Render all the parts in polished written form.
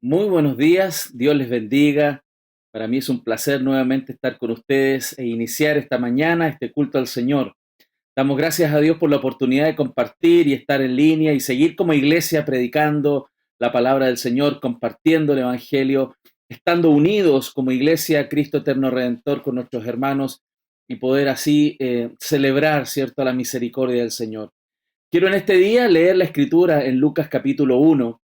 Muy buenos días, Dios les bendiga. Para mí es un placer nuevamente estar con ustedes e iniciar esta mañana este culto al Señor. Damos gracias a Dios por la oportunidad de compartir y estar en línea y seguir como iglesia predicando la palabra del Señor, compartiendo el Evangelio, estando unidos como iglesia Cristo Eterno Redentor con nuestros hermanos y poder así celebrar, ¿cierto?, la misericordia del Señor. Quiero en este día leer la escritura en Lucas capítulo 1,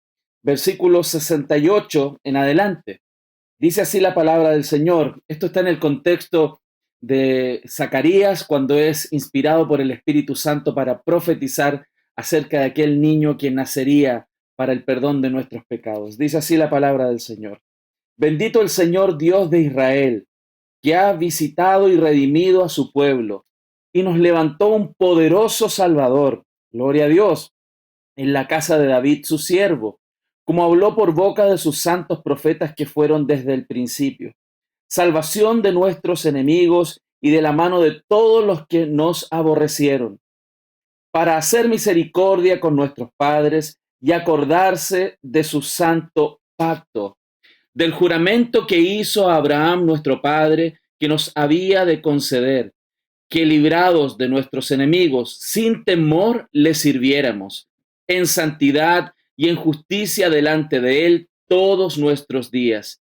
versículo 68 en adelante. Dice así la palabra del Señor. Esto está en el contexto de Zacarías cuando es inspirado por el Espíritu Santo para profetizar acerca de aquel niño quien nacería para el perdón de nuestros pecados. Dice así la palabra del Señor. Bendito el Señor Dios de Israel, que ha visitado y redimido a su pueblo y nos levantó un poderoso Salvador. Gloria a Dios en la casa de David, su siervo, como habló por boca de sus santos profetas que fueron desde el principio. Salvación de nuestros enemigos y de la mano de todos los que nos aborrecieron, para hacer misericordia con nuestros padres y acordarse de su santo pacto, del juramento que hizo a Abraham nuestro padre, que nos había de conceder que librados de nuestros enemigos, sin temor le sirviéramos, en santidad y en justicia delante de él todos nuestros días.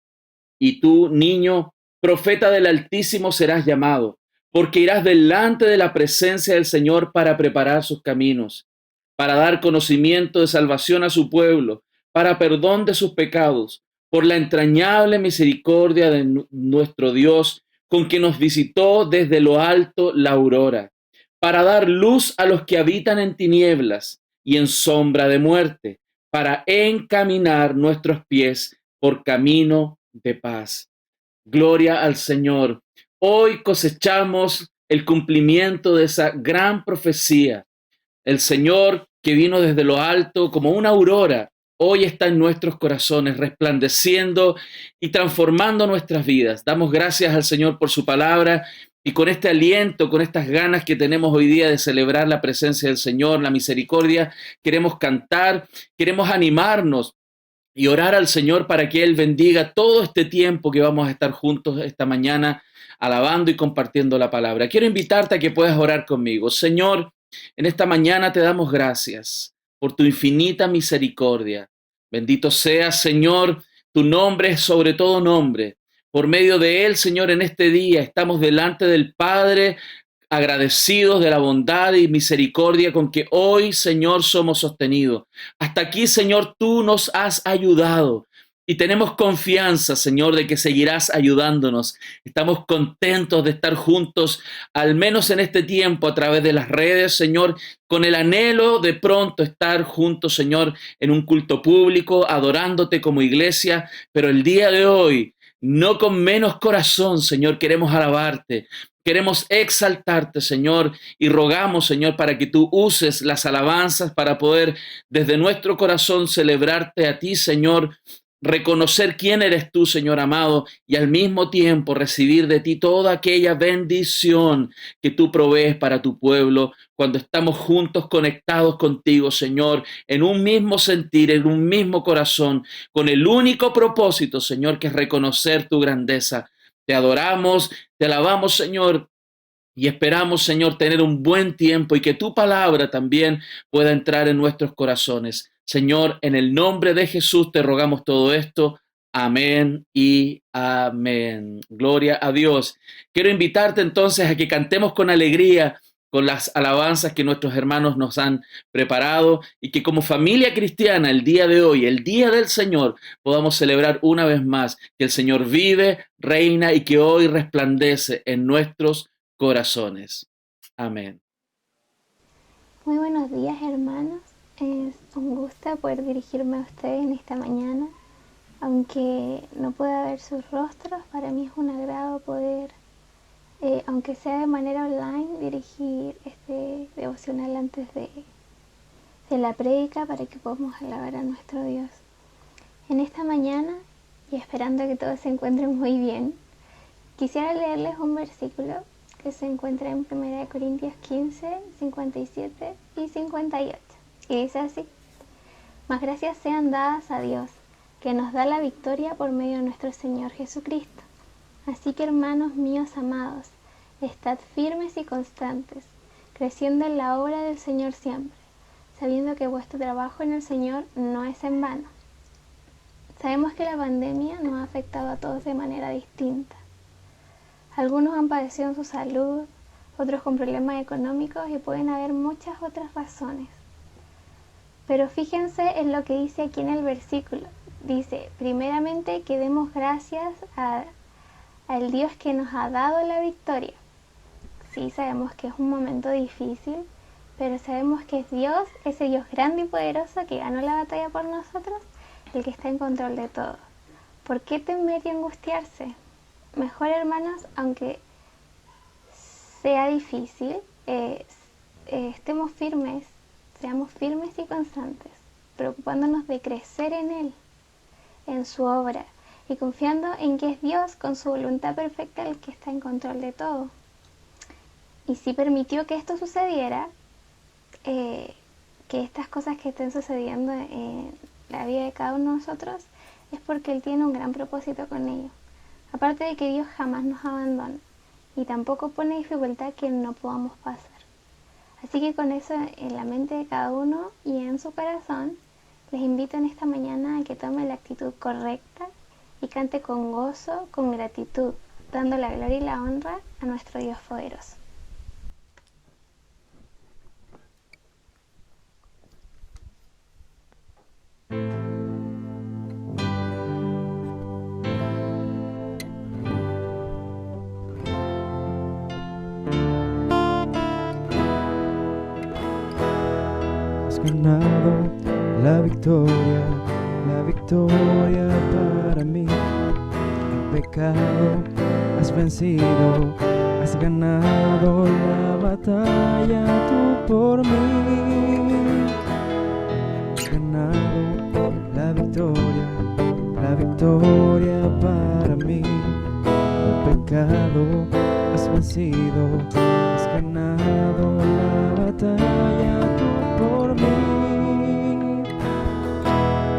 Y tú, niño, profeta del Altísimo serás llamado, porque irás delante de la presencia del Señor para preparar sus caminos, para dar conocimiento de salvación a su pueblo, para perdón de sus pecados, por la entrañable misericordia de nuestro Dios, con que nos visitó desde lo alto la aurora, para dar luz a los que habitan en tinieblas y en sombra de muerte, para encaminar nuestros pies por camino de paz. Gloria al Señor. Hoy cosechamos el cumplimiento de esa gran profecía. El Señor que vino desde lo alto como una aurora, hoy está en nuestros corazones, resplandeciendo y transformando nuestras vidas. Damos gracias al Señor por su palabra y con este aliento, con estas ganas que tenemos hoy día de celebrar la presencia del Señor, la misericordia, queremos cantar, queremos animarnos y orar al Señor para que Él bendiga todo este tiempo que vamos a estar juntos esta mañana, alabando y compartiendo la palabra. Quiero invitarte a que puedas orar conmigo. Señor, en esta mañana te damos gracias por tu infinita misericordia. Bendito sea, Señor, tu nombre es sobre todo nombre. Por medio de Él, Señor, en este día estamos delante del Padre, agradecidos de la bondad y misericordia con que hoy, Señor, somos sostenidos. Hasta aquí, Señor, tú nos has ayudado y tenemos confianza, Señor, de que seguirás ayudándonos. Estamos contentos de estar juntos, al menos en este tiempo, a través de las redes, Señor, con el anhelo de pronto estar juntos, Señor, en un culto público, adorándote como iglesia, pero el día de hoy, no con menos corazón, Señor, queremos alabarte. Queremos exaltarte, Señor, y rogamos, Señor, para que tú uses las alabanzas para poder desde nuestro corazón celebrarte a ti, Señor, reconocer quién eres tú, Señor amado, y al mismo tiempo recibir de ti toda aquella bendición que tú provees para tu pueblo cuando estamos juntos conectados contigo, Señor, en un mismo sentir, en un mismo corazón, con el único propósito, Señor, que es reconocer tu grandeza. Te adoramos, te alabamos, Señor, y esperamos, Señor, tener un buen tiempo y que tu palabra también pueda entrar en nuestros corazones. Señor, en el nombre de Jesús te rogamos todo esto. Amén y amén. Gloria a Dios. Quiero invitarte entonces a que cantemos con alegría con las alabanzas que nuestros hermanos nos han preparado y que como familia cristiana el día de hoy, el día del Señor, podamos celebrar una vez más que el Señor vive, reina y que hoy resplandece en nuestros corazones. Amén. Muy buenos días, hermanos. Es un gusto poder dirigirme a ustedes en esta mañana. Aunque no pueda ver sus rostros, para mí es un agrado poder, aunque sea de manera online, dirigir este devocional antes de la prédica para que podamos alabar a nuestro Dios. En esta mañana, y esperando que todos se encuentren muy bien, quisiera leerles un versículo que se encuentra en 1 Corintios 15, 57 y 58. Y dice así: Mas gracias sean dadas a Dios, que nos da la victoria por medio de nuestro Señor Jesucristo. Así que, hermanos míos amados, estad firmes y constantes, creciendo en la obra del Señor siempre, sabiendo que vuestro trabajo en el Señor no es en vano. Sabemos que la pandemia nos ha afectado a todos de manera distinta. Algunos han padecido en su salud, otros con problemas económicos y pueden haber muchas otras razones. Pero fíjense en lo que dice aquí en el versículo. Dice, primeramente que demos gracias al Dios que nos ha dado la victoria. Sí, sabemos que es un momento difícil, pero sabemos que es Dios, ese Dios grande y poderoso que ganó la batalla por nosotros, el que está en control de todo. ¿Por qué temer y angustiarse? Mejor, hermanos, aunque sea difícil, estemos firmes, seamos firmes y constantes, preocupándonos de crecer en Él, en su obra, y confiando en que es Dios con su voluntad perfecta el que está en control de todo. Y si permitió que esto sucediera, que estas cosas que estén sucediendo en la vida de cada uno de nosotros, es porque Él tiene un gran propósito con ello. Aparte de que Dios jamás nos abandona y tampoco pone dificultad que no podamos pasar. Así que con eso en la mente de cada uno y en su corazón, les invito en esta mañana a que tome la actitud correcta y cante con gozo, con gratitud, dando la gloria y la honra a nuestro Dios poderoso. Has ganado la victoria para mí. El pecado has vencido, has ganado la batalla tú por mí. Has ganado la victoria para mí. El pecado has vencido, has ganado la batalla tú por mí.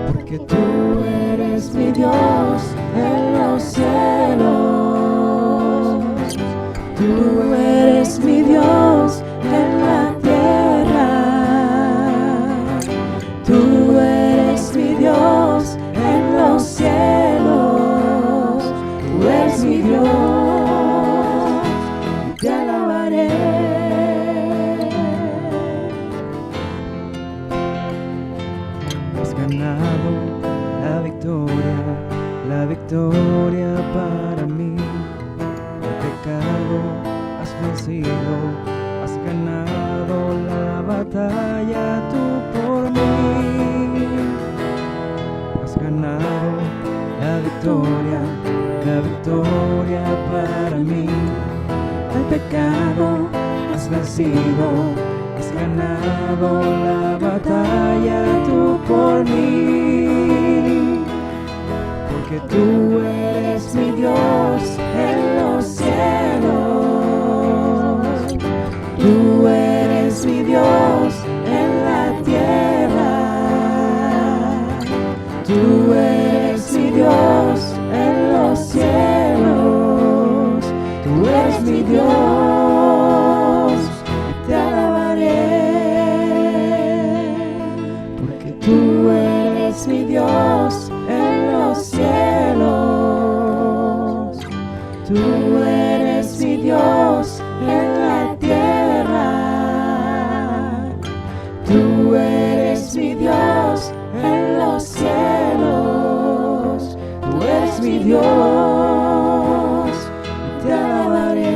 Porque tú eres mi Dios en los cielos, tú eres mi Dios en la tierra, tú eres mi Dios en los cielos, tú eres mi Dios, y te alabaré. Has ganado la victoria para mí. El pecado has vencido, has ganado la batalla tú por mí. Has ganado la victoria para mí. El pecado has vencido, has ganado la batalla tú por mí. Porque tú eres mi Dios en los cielos, tú eres mi Dios en la tierra, tú eres mi Dios en los cielos, tú eres mi Dios, y te alabaré. Porque tú eres mi Dios en los cielos, tú eres mi Dios en la tierra, tú eres mi Dios en los cielos, tú eres mi Dios, y te alabaré.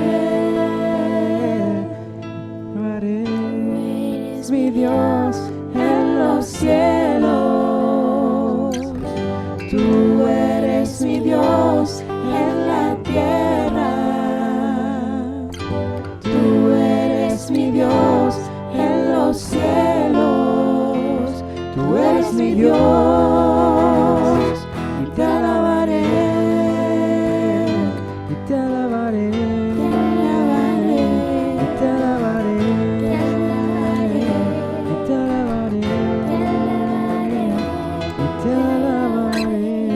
Eres mi Dios en los cielos, tú eres mi Dios en la tierra, tú eres mi Dios en los cielos, tú eres mi Dios, y te alabaré, y te alabaré, y te alabaré, y te alabaré, y te alabaré.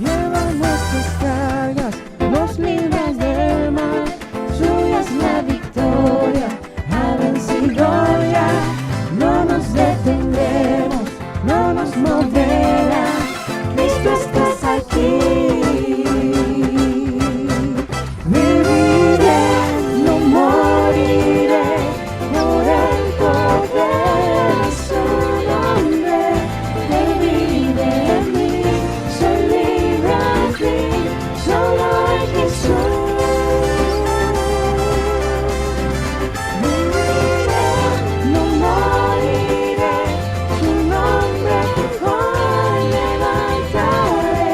Lleva nuestras cargas, nos libra del mal, suya es la victoria, ha vencido ya. No nos detendremos, no nos moverá, Cristo estás aquí. Viviré, no moriré, por el poder de su nombre. Él vive en mí, soy libre al fin, solo en Jesús. Viviré, no moriré, su nombre hoy levantaré.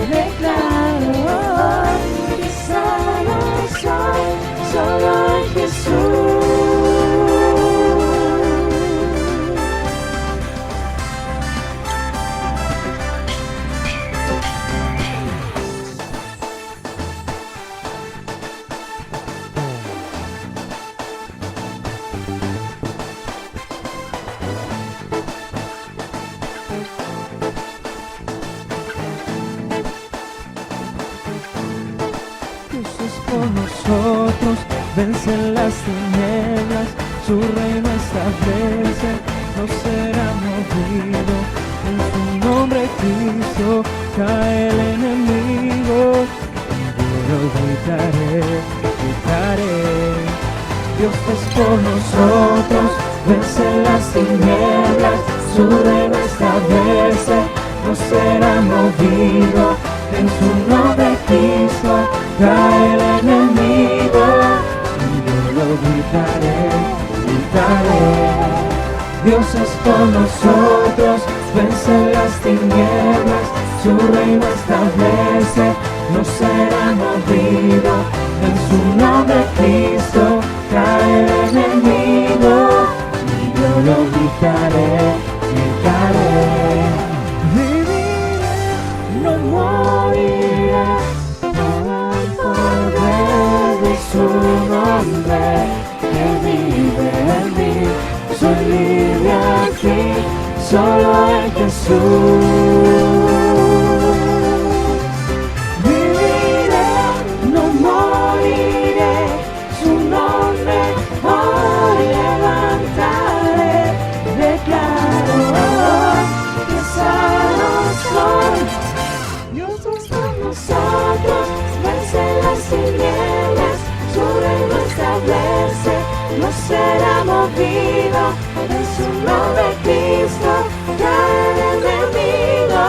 Declaro hoy que sano soy, solo en Jesús. Dios es por nosotros, vencen las tinieblas, su reino establece, no será movido. En su nombre Cristo cae el enemigo, y yo gritaré, gritaré. Dios es por nosotros, vencen las tinieblas, su reino establece, no será movido. En su nombre Cristo cae el enemigo, y yo lo gritaré, gritaré. Dios es por nosotros, vencen las tinieblas, su reino establece, no será movido. En su nombre Cristo cae el enemigo, y yo lo gritaré, gritaré. Viviré, no moriré, por el poder de su nombre. Él vive en mí, soy libre aquí, solo en Jesús. Viviré, no moriré, su nombre hoy levantaré. Declaro que sano soy. Dios es con nosotros, vence las tinieblas, su reino establece, no será movido. En su nombre Cristo cae el enemigo.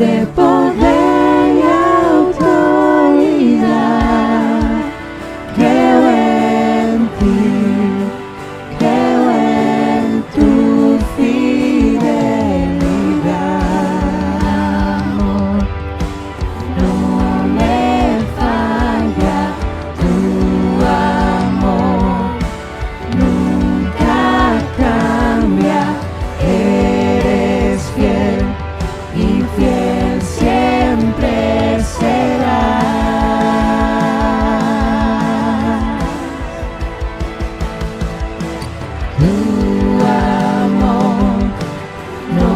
de poder y autoridad. Creo en ti, creo en tu fidelidad. Amor, no me falla, tu amor nunca cambia. Eres fiel y fiel siempre serás. Tu amor no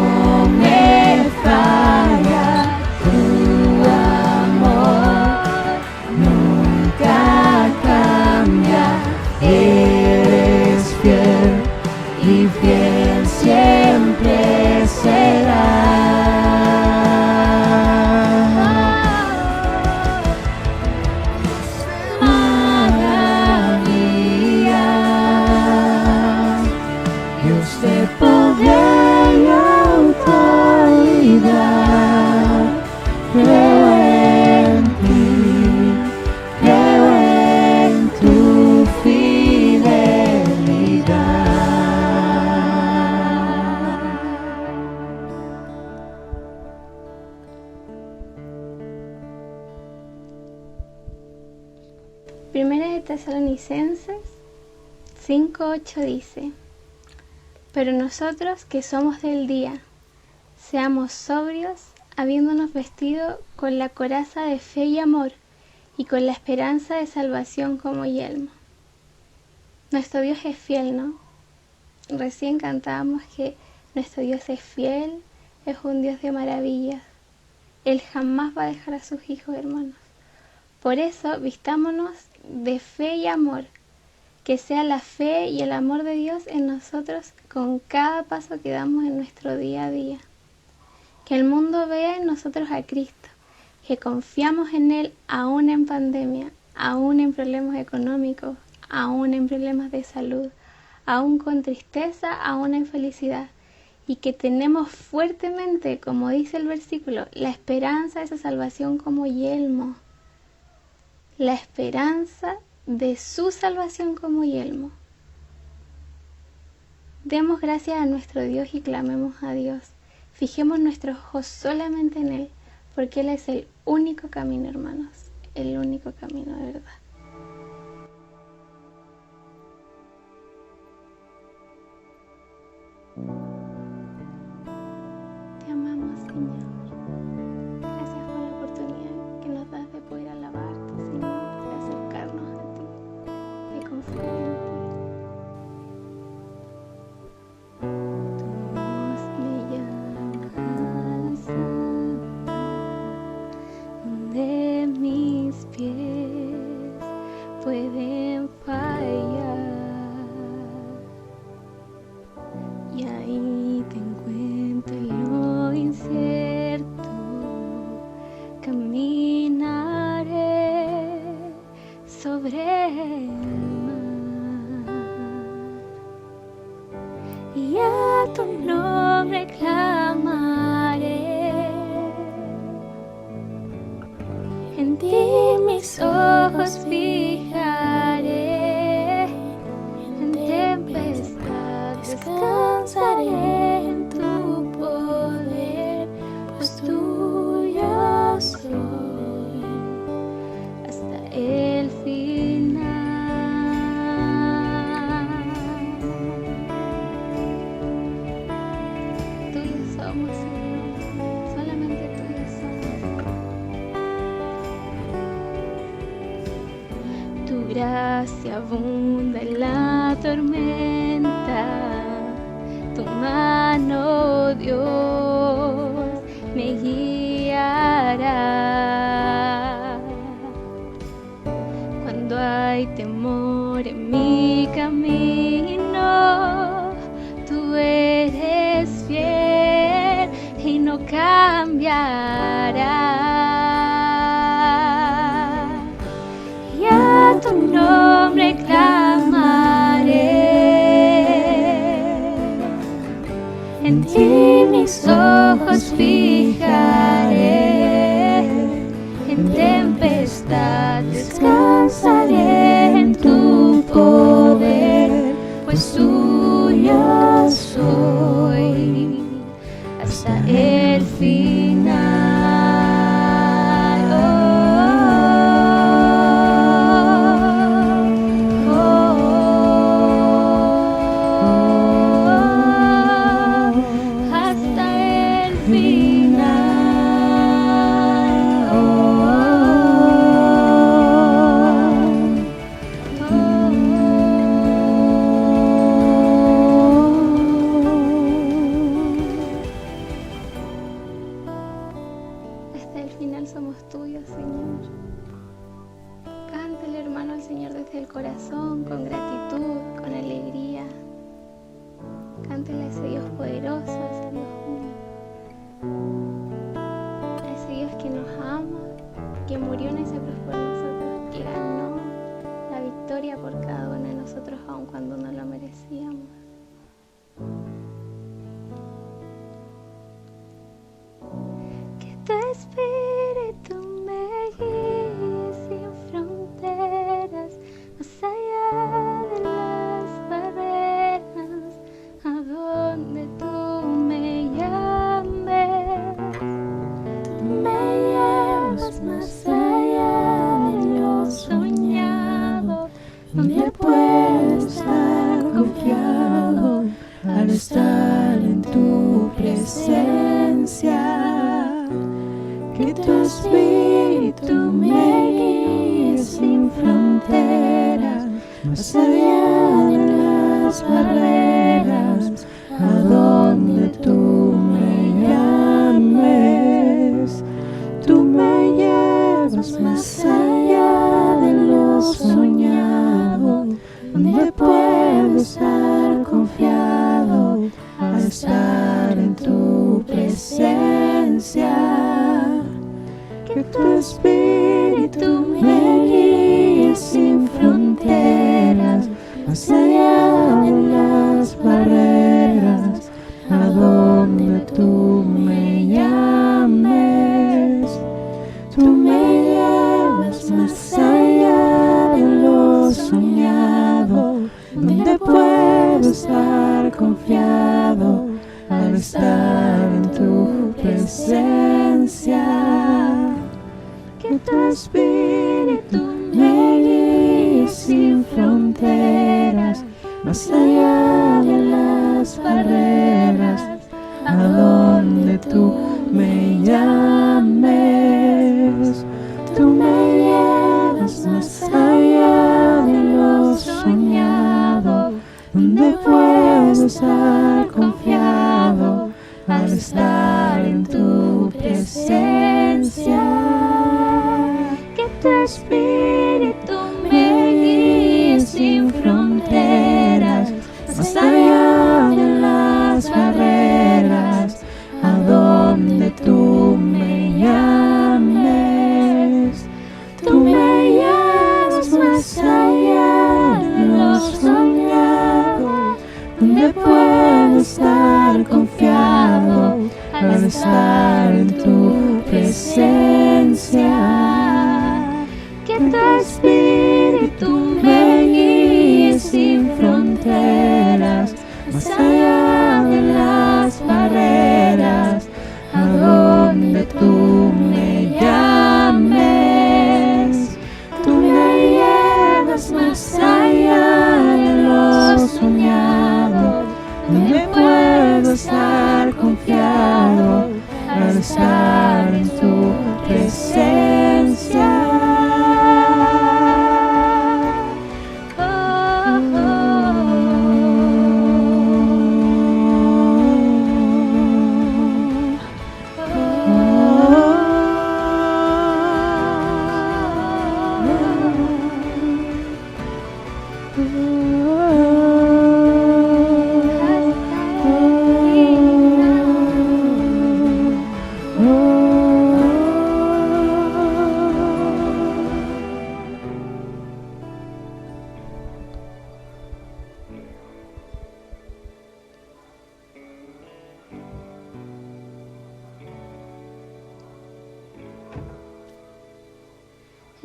me falla, tu amor nunca cambia. Eres fiel y fiel siempre serás. Maravilla, Dios de poder y autoridad. Creo en ti, creo en tu fidelidad. Primera de Tesalonicenses 5:8 dice: Pero nosotros que somos del día, seamos sobrios, habiéndonos vestido con la coraza de fe y amor, y con la esperanza de salvación como yelmo. Nuestro Dios es fiel, ¿no? Recién cantábamos que nuestro Dios es fiel, es un Dios de maravillas. Él jamás va a dejar a sus hijos, hermanos. Por eso, vistámonos de fe y amor, que sea la fe y el amor de Dios en nosotros con cada paso que damos en nuestro día a día. Que el mundo vea en nosotros a Cristo, que confiamos en Él aún en pandemia, aún en problemas económicos, aún en problemas de salud, aún con tristeza, aún en felicidad. Y que tenemos fuertemente, como dice el versículo, la esperanza de esa salvación como yelmo. La esperanza de su salvación como yelmo. Demos gracias a nuestro Dios y clamemos a Dios. Fijemos nuestros ojos solamente en Él, porque Él es el único camino, hermanos, el único camino de verdad. Te amamos, Señor. Gracias por la oportunidad que nos das de poder alabarte, Señor, de acercarnos a ti, de confiar en ti. Tu voz me llama al Santa, donde mis pies pueden fallar, y ahí te encuentro en lo incierto. Caminaré sobre el mar, y a tu nombre clamaré. En ti mis ojos fijaré, en tempestad descansaré en tu poder, pues tuyo soy hasta el final. Tuyos somos, Señor, solamente tuyos somos. Tu gracia abunda en la tormenta, tu mano, Dios, me guiará. Cuando hay temor en mi camino, tú eres fiel y no cambiará. Y a tu nombre clamaré, en ti mis ojos fijaré, yo soy hasta el final.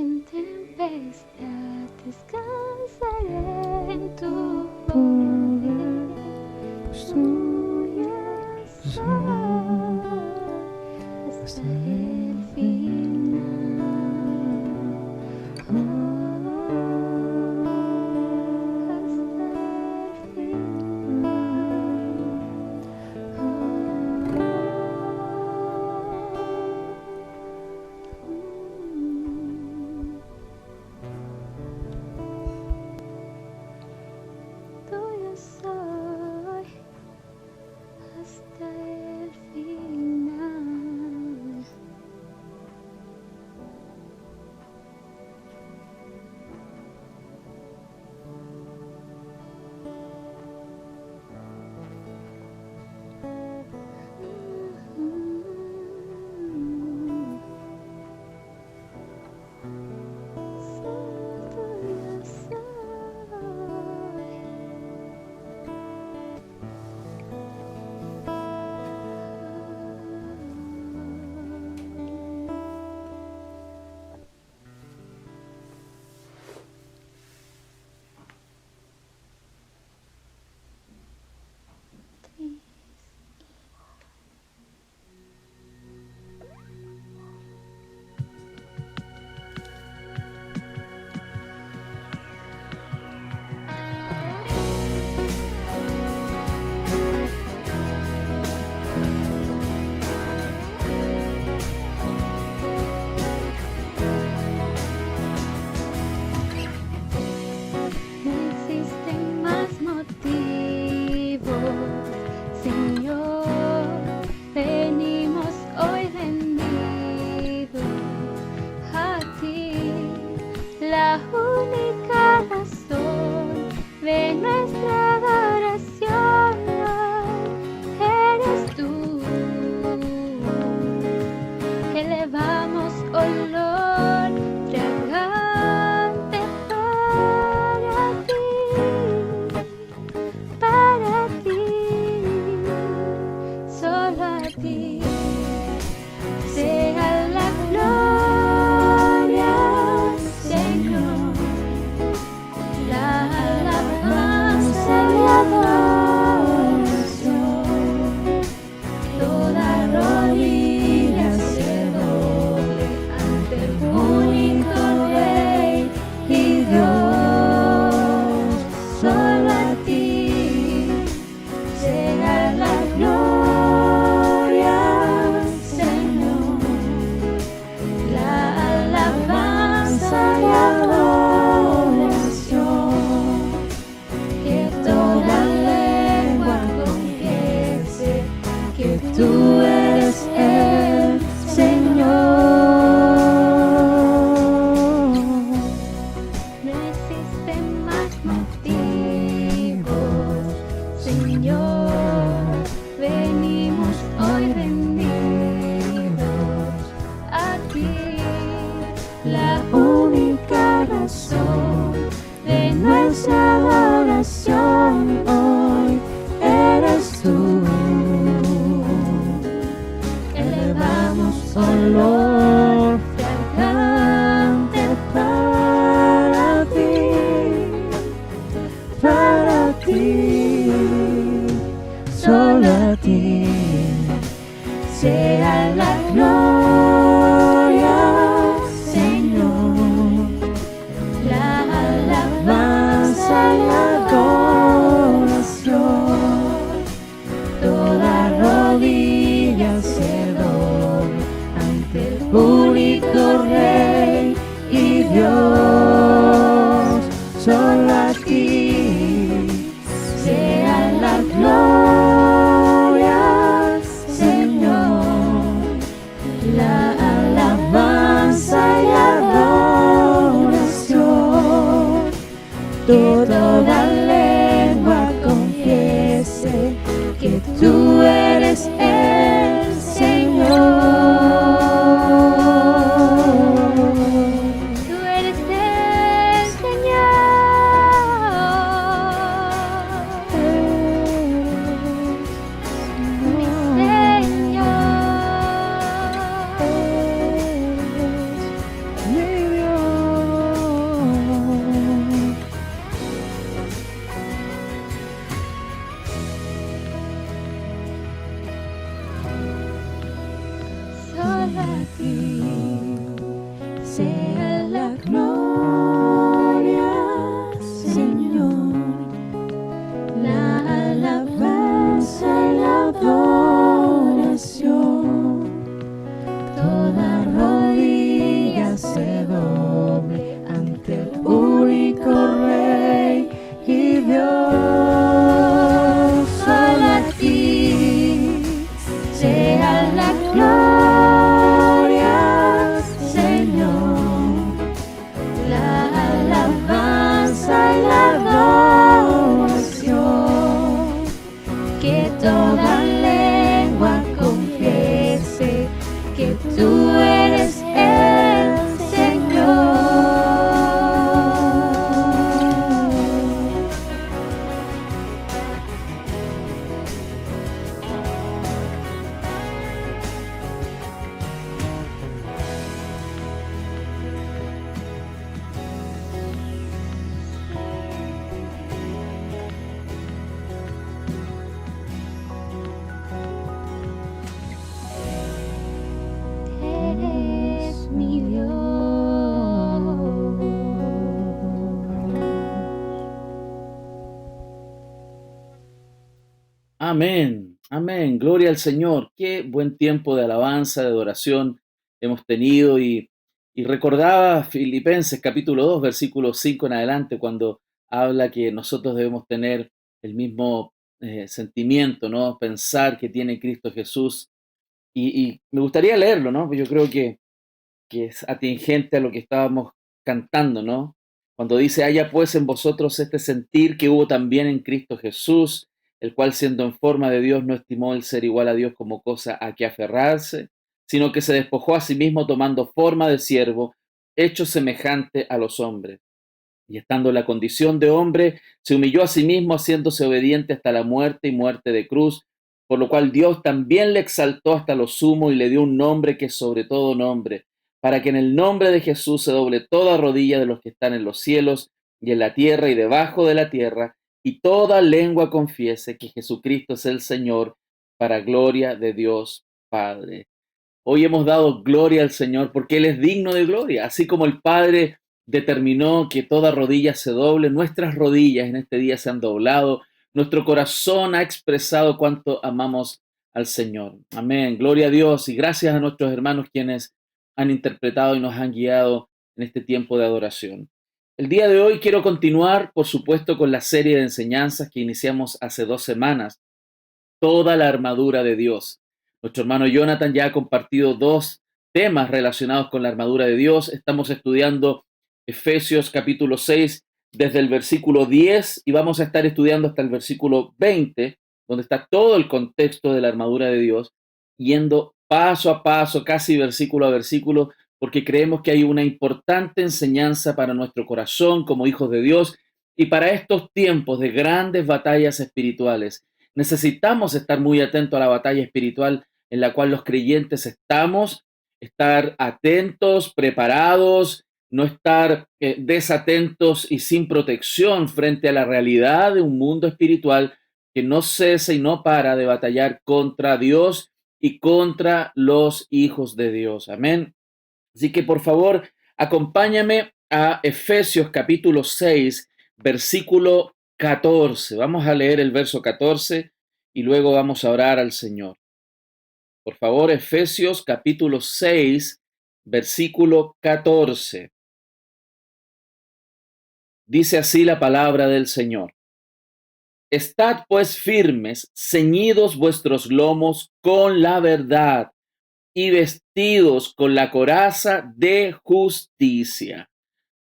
En tempestad descansaré en tu poder. tú eres el Señor. No existen más motivos, Señor. Venimos hoy rendidos a ti. La única razón de nuestra adoración hoy eres tú. Elevamos olor fragante para ti, solo a ti sea la gloria, Señor, la alabanza y la adoración. Toda rodilla se dobla ante el único Rey y Dios. Solo a ti sea la gloria, Señor, la alabanza y adoración. Toda lengua confiese que tú eres el Señor. Tú eres el Señor, mi Señor. Mi Dios. Solo a ti sea la gloria, Señor, la alabanza y la adoración. Toda rodilla se doble ante el único Rey y Dios. Solo a ti sea la gloria, Señor, la alabanza y la adoración. Que toda lengua confiese que tú eres el Señor. Eres mi Dios. Amén, amén, gloria al Señor. Qué buen tiempo de alabanza, de adoración hemos tenido y recordaba Filipenses capítulo 2, versículo 5 en adelante, cuando habla que nosotros debemos tener el mismo sentimiento, ¿no? Pensar que tiene Cristo Jesús. Y me gustaría leerlo, ¿no? Yo creo que es atingente a lo que estábamos cantando, ¿no? Cuando dice, haya pues en vosotros este sentir que hubo también en Cristo Jesús, el cual siendo en forma de Dios no estimó el ser igual a Dios como cosa a que aferrarse, sino que se despojó a sí mismo tomando forma de siervo, hecho semejante a los hombres. Y estando en la condición de hombre, se humilló a sí mismo, haciéndose obediente hasta la muerte y muerte de cruz, por lo cual Dios también le exaltó hasta lo sumo y le dio un nombre que es sobre todo nombre, para que en el nombre de Jesús se doble toda rodilla de los que están en los cielos y en la tierra y debajo de la tierra, y toda lengua confiese que Jesucristo es el Señor, para gloria de Dios Padre. Hoy hemos dado gloria al Señor porque Él es digno de gloria. Así como el Padre determinó que toda rodilla se doble, nuestras rodillas en este día se han doblado, nuestro corazón ha expresado cuánto amamos al Señor. Amén. Gloria a Dios y gracias a nuestros hermanos quienes han interpretado y nos han guiado en este tiempo de adoración. El día de hoy quiero continuar, por supuesto, con la serie de enseñanzas que iniciamos hace 2 semanas, toda la armadura de Dios. Nuestro hermano Jonathan ya ha compartido 2 temas relacionados con la armadura de Dios. Estamos estudiando Efesios capítulo 6 desde el versículo 10 y vamos a estar estudiando hasta el versículo 20, donde está todo el contexto de la armadura de Dios, yendo paso a paso, casi versículo a versículo, porque creemos que hay una importante enseñanza para nuestro corazón como hijos de Dios y para estos tiempos de grandes batallas espirituales. Necesitamos estar muy atentos a la batalla espiritual en la cual los creyentes estamos, estar atentos, preparados, no estar desatentos y sin protección frente a la realidad de un mundo espiritual que no cesa y no para de batallar contra Dios y contra los hijos de Dios. Amén. Así que por favor, acompáñame a Efesios capítulo 6, versículo 14. Vamos a leer el verso 14 y luego vamos a orar al Señor. Por favor, Efesios capítulo 6, versículo 14. Dice así la palabra del Señor. Estad pues firmes, ceñidos vuestros lomos con la verdad y vestidos con la coraza de justicia.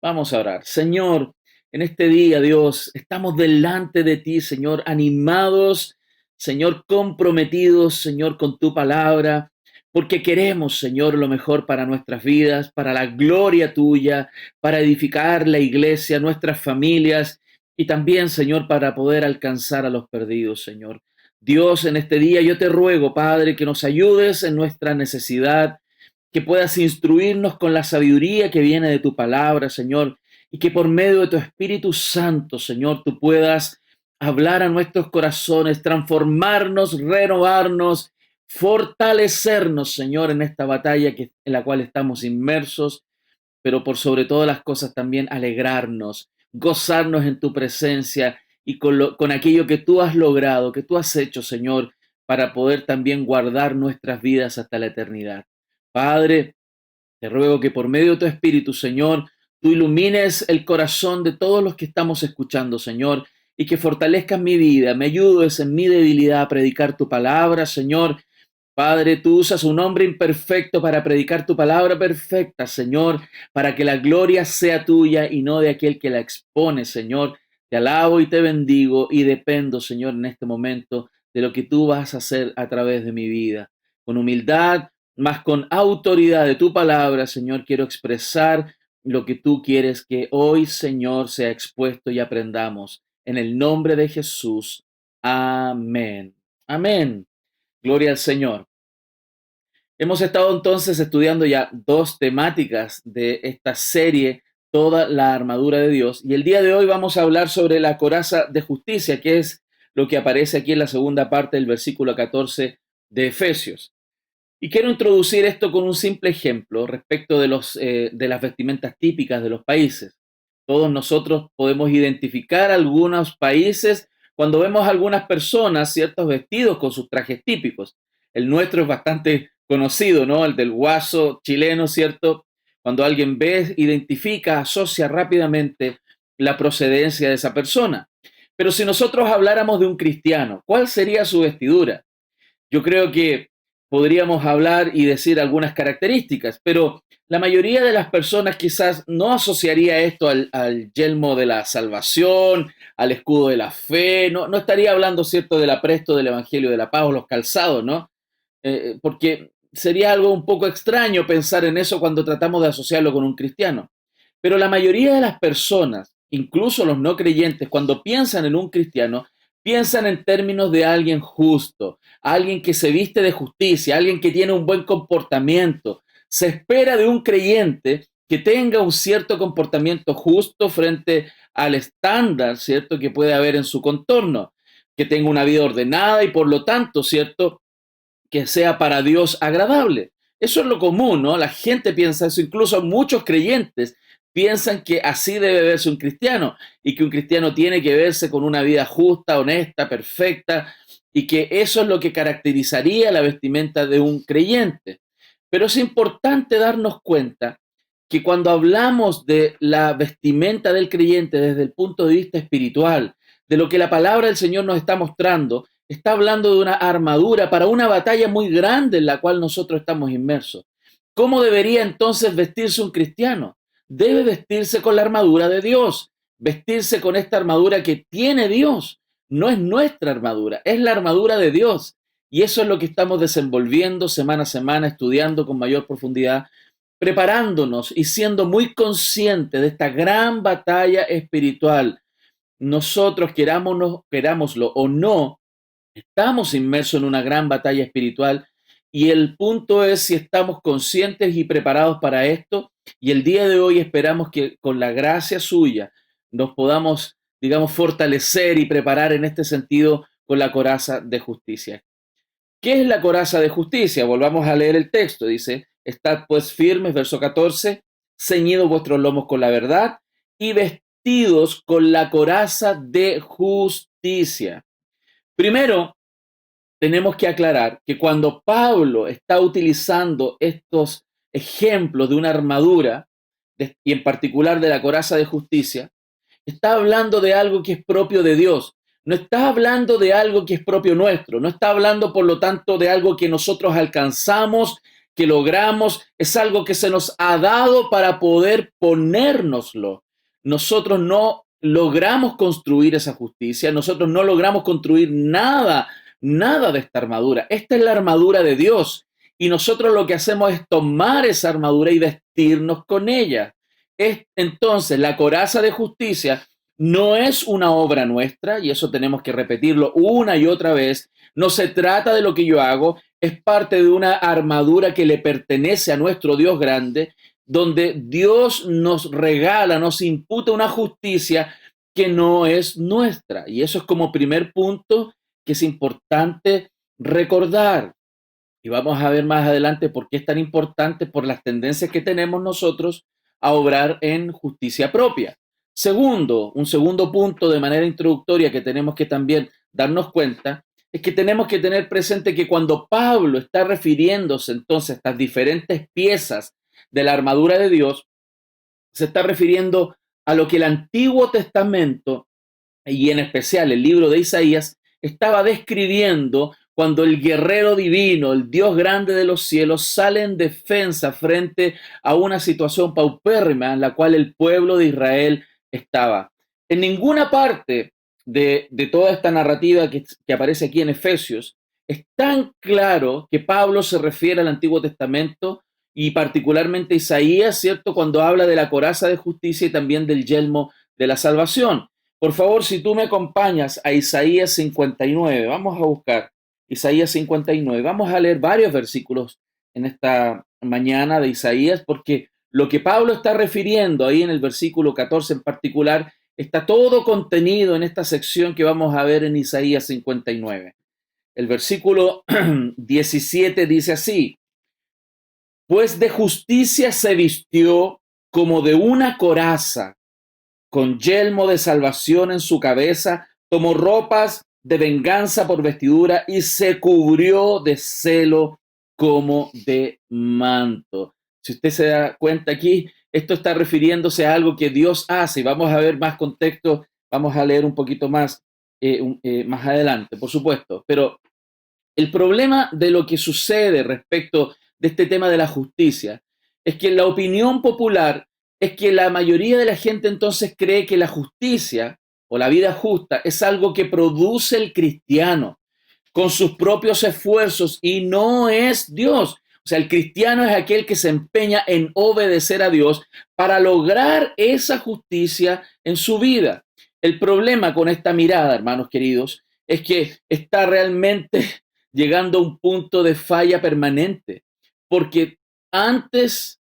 Vamos a orar. Señor, en este día, Dios, estamos delante de ti, Señor, animados, Señor, comprometidos, Señor, con tu palabra, porque queremos, Señor, lo mejor para nuestras vidas, para la gloria tuya, para edificar la iglesia, nuestras familias y también, Señor, para poder alcanzar a los perdidos, Señor. Dios, en este día yo te ruego, Padre, que nos ayudes en nuestra necesidad, que puedas instruirnos con la sabiduría que viene de tu palabra, Señor, y que por medio de tu Espíritu Santo, Señor, tú puedas hablar a nuestros corazones, transformarnos, renovarnos, fortalecernos, Señor, en esta batalla en la cual estamos inmersos, pero por sobre todas las cosas también alegrarnos, gozarnos en tu presencia y con aquello que tú has logrado, que tú has hecho, Señor, para poder también guardar nuestras vidas hasta la eternidad. Padre, te ruego que por medio de tu Espíritu, Señor, tú ilumines el corazón de todos los que estamos escuchando, Señor, y que fortalezcas mi vida, me ayudes en mi debilidad a predicar tu palabra, Señor. Padre, tú usas un hombre imperfecto para predicar tu palabra perfecta, Señor, para que la gloria sea tuya y no de aquel que la expone, Señor. Te alabo y te bendigo y dependo, Señor, en este momento de lo que tú vas a hacer a través de mi vida. Con humildad, más con autoridad de tu palabra, Señor, quiero expresar lo que tú quieres que hoy, Señor, sea expuesto y aprendamos. En el nombre de Jesús. Amén. Amén. Gloria al Señor. Hemos estado entonces estudiando ya 2 temáticas de esta serie, toda la armadura de Dios, y el día de hoy vamos a hablar sobre la coraza de justicia, que es lo que aparece aquí en la segunda parte del versículo 14 de Efesios. Y quiero introducir esto con un simple ejemplo respecto de las vestimentas típicas de los países. Todos nosotros podemos identificar algunos países cuando vemos a algunas personas, ciertos vestidos con sus trajes típicos. El nuestro es bastante conocido, ¿no? El del guaso chileno, ¿cierto? Cuando alguien ve, identifica, asocia rápidamente la procedencia de esa persona. Pero si nosotros habláramos de un cristiano, ¿cuál sería su vestidura? Yo creo que podríamos hablar y decir algunas características, pero la mayoría de las personas quizás no asociaría esto al yelmo de la salvación, al escudo de la fe, no estaría hablando, ¿cierto?, del apresto del Evangelio de la Paz o los calzados, ¿no? Porque sería algo un poco extraño pensar en eso cuando tratamos de asociarlo con un cristiano. Pero la mayoría de las personas, incluso los no creyentes, cuando piensan en un cristiano, piensan en términos de alguien justo, alguien que se viste de justicia, alguien que tiene un buen comportamiento. Se espera de un creyente que tenga un cierto comportamiento justo frente al estándar, ¿cierto?, que puede haber en su contorno, que tenga una vida ordenada y por lo tanto, ¿cierto?, que sea para Dios agradable. Eso es lo común, ¿no? La gente piensa eso, incluso muchos creyentes piensan que así debe verse un cristiano y que un cristiano tiene que verse con una vida justa, honesta, perfecta y que eso es lo que caracterizaría la vestimenta de un creyente. Pero es importante darnos cuenta que cuando hablamos de la vestimenta del creyente desde el punto de vista espiritual, de lo que la palabra del Señor nos está mostrando, está hablando de una armadura para una batalla muy grande en la cual nosotros estamos inmersos. ¿Cómo debería entonces vestirse un cristiano? Debe vestirse con la armadura de Dios, vestirse con esta armadura que tiene Dios. No es nuestra armadura, es la armadura de Dios. Y eso es lo que estamos desenvolviendo semana a semana, estudiando con mayor profundidad, preparándonos y siendo muy conscientes de esta gran batalla espiritual. Nosotros, querámoslo o no, estamos inmersos en una gran batalla espiritual y el punto es si estamos conscientes y preparados para esto. Y el día de hoy esperamos que con la gracia suya nos podamos, digamos, fortalecer y preparar en este sentido con la coraza de justicia. ¿Qué es la coraza de justicia? Volvamos a leer el texto. Dice, estad pues firmes, verso 14, ceñidos vuestros lomos con la verdad y vestidos con la coraza de justicia. Primero, tenemos que aclarar que cuando Pablo está utilizando estos ejemplos de una armadura, y en particular de la coraza de justicia, está hablando de algo que es propio de Dios. No está hablando de algo que es propio nuestro. No está hablando, por lo tanto, de algo que nosotros alcanzamos, que logramos. Es algo que se nos ha dado para poder ponérnoslo. Nosotros no logramos construir esa justicia. Nosotros no logramos construir nada de esta armadura. Esta es la armadura de Dios. Y nosotros lo que hacemos es tomar esa armadura y vestirnos con ella. Entonces, la coraza de justicia no es una obra nuestra, y eso tenemos que repetirlo una y otra vez. No se trata de lo que yo hago, es parte de una armadura que le pertenece a nuestro Dios grande, donde Dios nos regala, nos imputa una justicia que no es nuestra. Y eso es como primer punto que es importante recordar. Y vamos a ver más adelante por qué es tan importante, por las tendencias que tenemos nosotros a obrar en justicia propia. Segundo, un segundo punto de manera introductoria que tenemos que también darnos cuenta, es que tenemos que tener presente que cuando Pablo está refiriéndose entonces a estas diferentes piezas de la armadura de Dios, se está refiriendo a lo que el Antiguo Testamento, y en especial el libro de Isaías, estaba describiendo cuando el guerrero divino, el Dios grande de los cielos, sale en defensa frente a una situación paupérrima en la cual el pueblo de Israel estaba. En ninguna parte de toda esta narrativa que aparece aquí en Efesios es tan claro que Pablo se refiere al Antiguo Testamento y particularmente Isaías, ¿cierto? Cuando habla de la coraza de justicia y también del yelmo de la salvación. Por favor, si tú me acompañas a Isaías 59, vamos a buscar Isaías 59. Vamos a leer varios versículos en esta mañana de Isaías, porque lo que Pablo está refiriendo ahí en el versículo 14 en particular, está todo contenido en esta sección que vamos a ver en Isaías 59. El versículo 17 dice así, pues de justicia se vistió como de una coraza, con yelmo de salvación en su cabeza, tomó ropas de venganza por vestidura y se cubrió de celo como de manto. Si usted se da cuenta aquí, esto está refiriéndose a algo que Dios hace. Y vamos a ver más contexto, vamos a leer un poquito más más adelante, por supuesto. Pero el problema de lo que sucede respecto de este tema de la justicia es que la opinión popular es que la mayoría de la gente entonces cree que la justicia o la vida justa es algo que produce el cristiano con sus propios esfuerzos y no es Dios. O sea, el cristiano es aquel que se empeña en obedecer a Dios para lograr esa justicia en su vida. El problema con esta mirada, hermanos queridos, es que está realmente llegando a un punto de falla permanente, porque antes,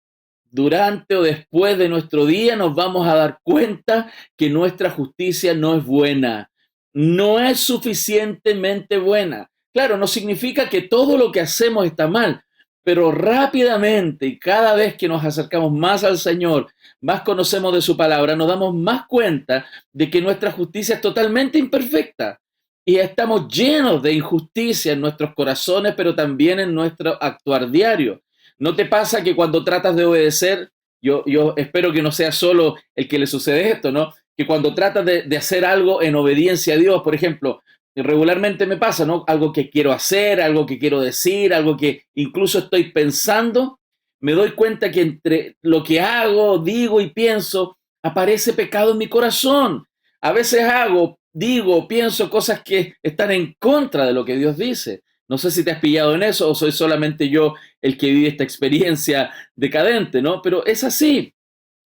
durante o después de nuestro día nos vamos a dar cuenta que nuestra justicia no es buena, no es suficientemente buena. Claro, no significa que todo lo que hacemos está mal, pero rápidamente y cada vez que nos acercamos más al Señor, más conocemos de su palabra, nos damos más cuenta de que nuestra justicia es totalmente imperfecta y estamos llenos de injusticia en nuestros corazones, pero también en nuestro actuar diario. ¿No te pasa que cuando tratas de obedecer, yo espero que no sea solo el que le sucede esto, ¿no? Que cuando tratas de hacer algo en obediencia a Dios, por ejemplo, Y regularmente me pasa, ¿no? Algo que quiero hacer, algo que quiero decir, algo que incluso estoy pensando, me doy cuenta que entre lo que hago, digo y pienso, aparece pecado en mi corazón. A veces hago, digo, pienso cosas que están en contra de lo que Dios dice. No sé si te has pillado en eso o soy solamente yo el que vive esta experiencia decadente, ¿no? Pero es así.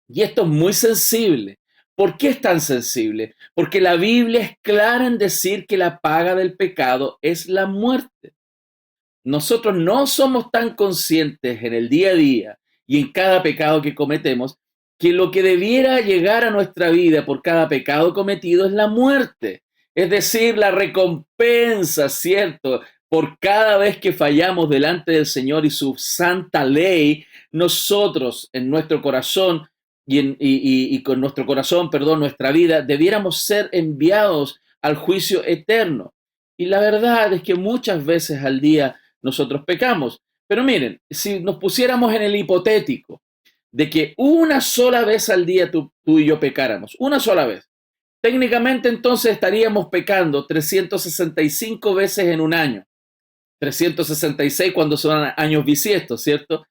Y esto es muy sensible. ¿Por qué es tan sensible? Porque la Biblia es clara en decir que la paga del pecado es la muerte. Nosotros no somos tan conscientes en el día a día y en cada pecado que cometemos que lo que debiera llegar a nuestra vida por cada pecado cometido es la muerte. Es decir, la recompensa, ¿cierto? Por cada vez que fallamos delante del Señor y su santa ley, nosotros en nuestro corazón y con nuestro corazón, perdón, nuestra vida, debiéramos ser enviados al juicio eterno. Y la verdad es que muchas veces al día nosotros pecamos. Pero miren, si nos pusiéramos en el hipotético de que una sola vez al día tú y yo pecáramos, una sola vez, técnicamente entonces estaríamos pecando 365 veces en un año, 366 cuando son años bisiestos, ¿cierto?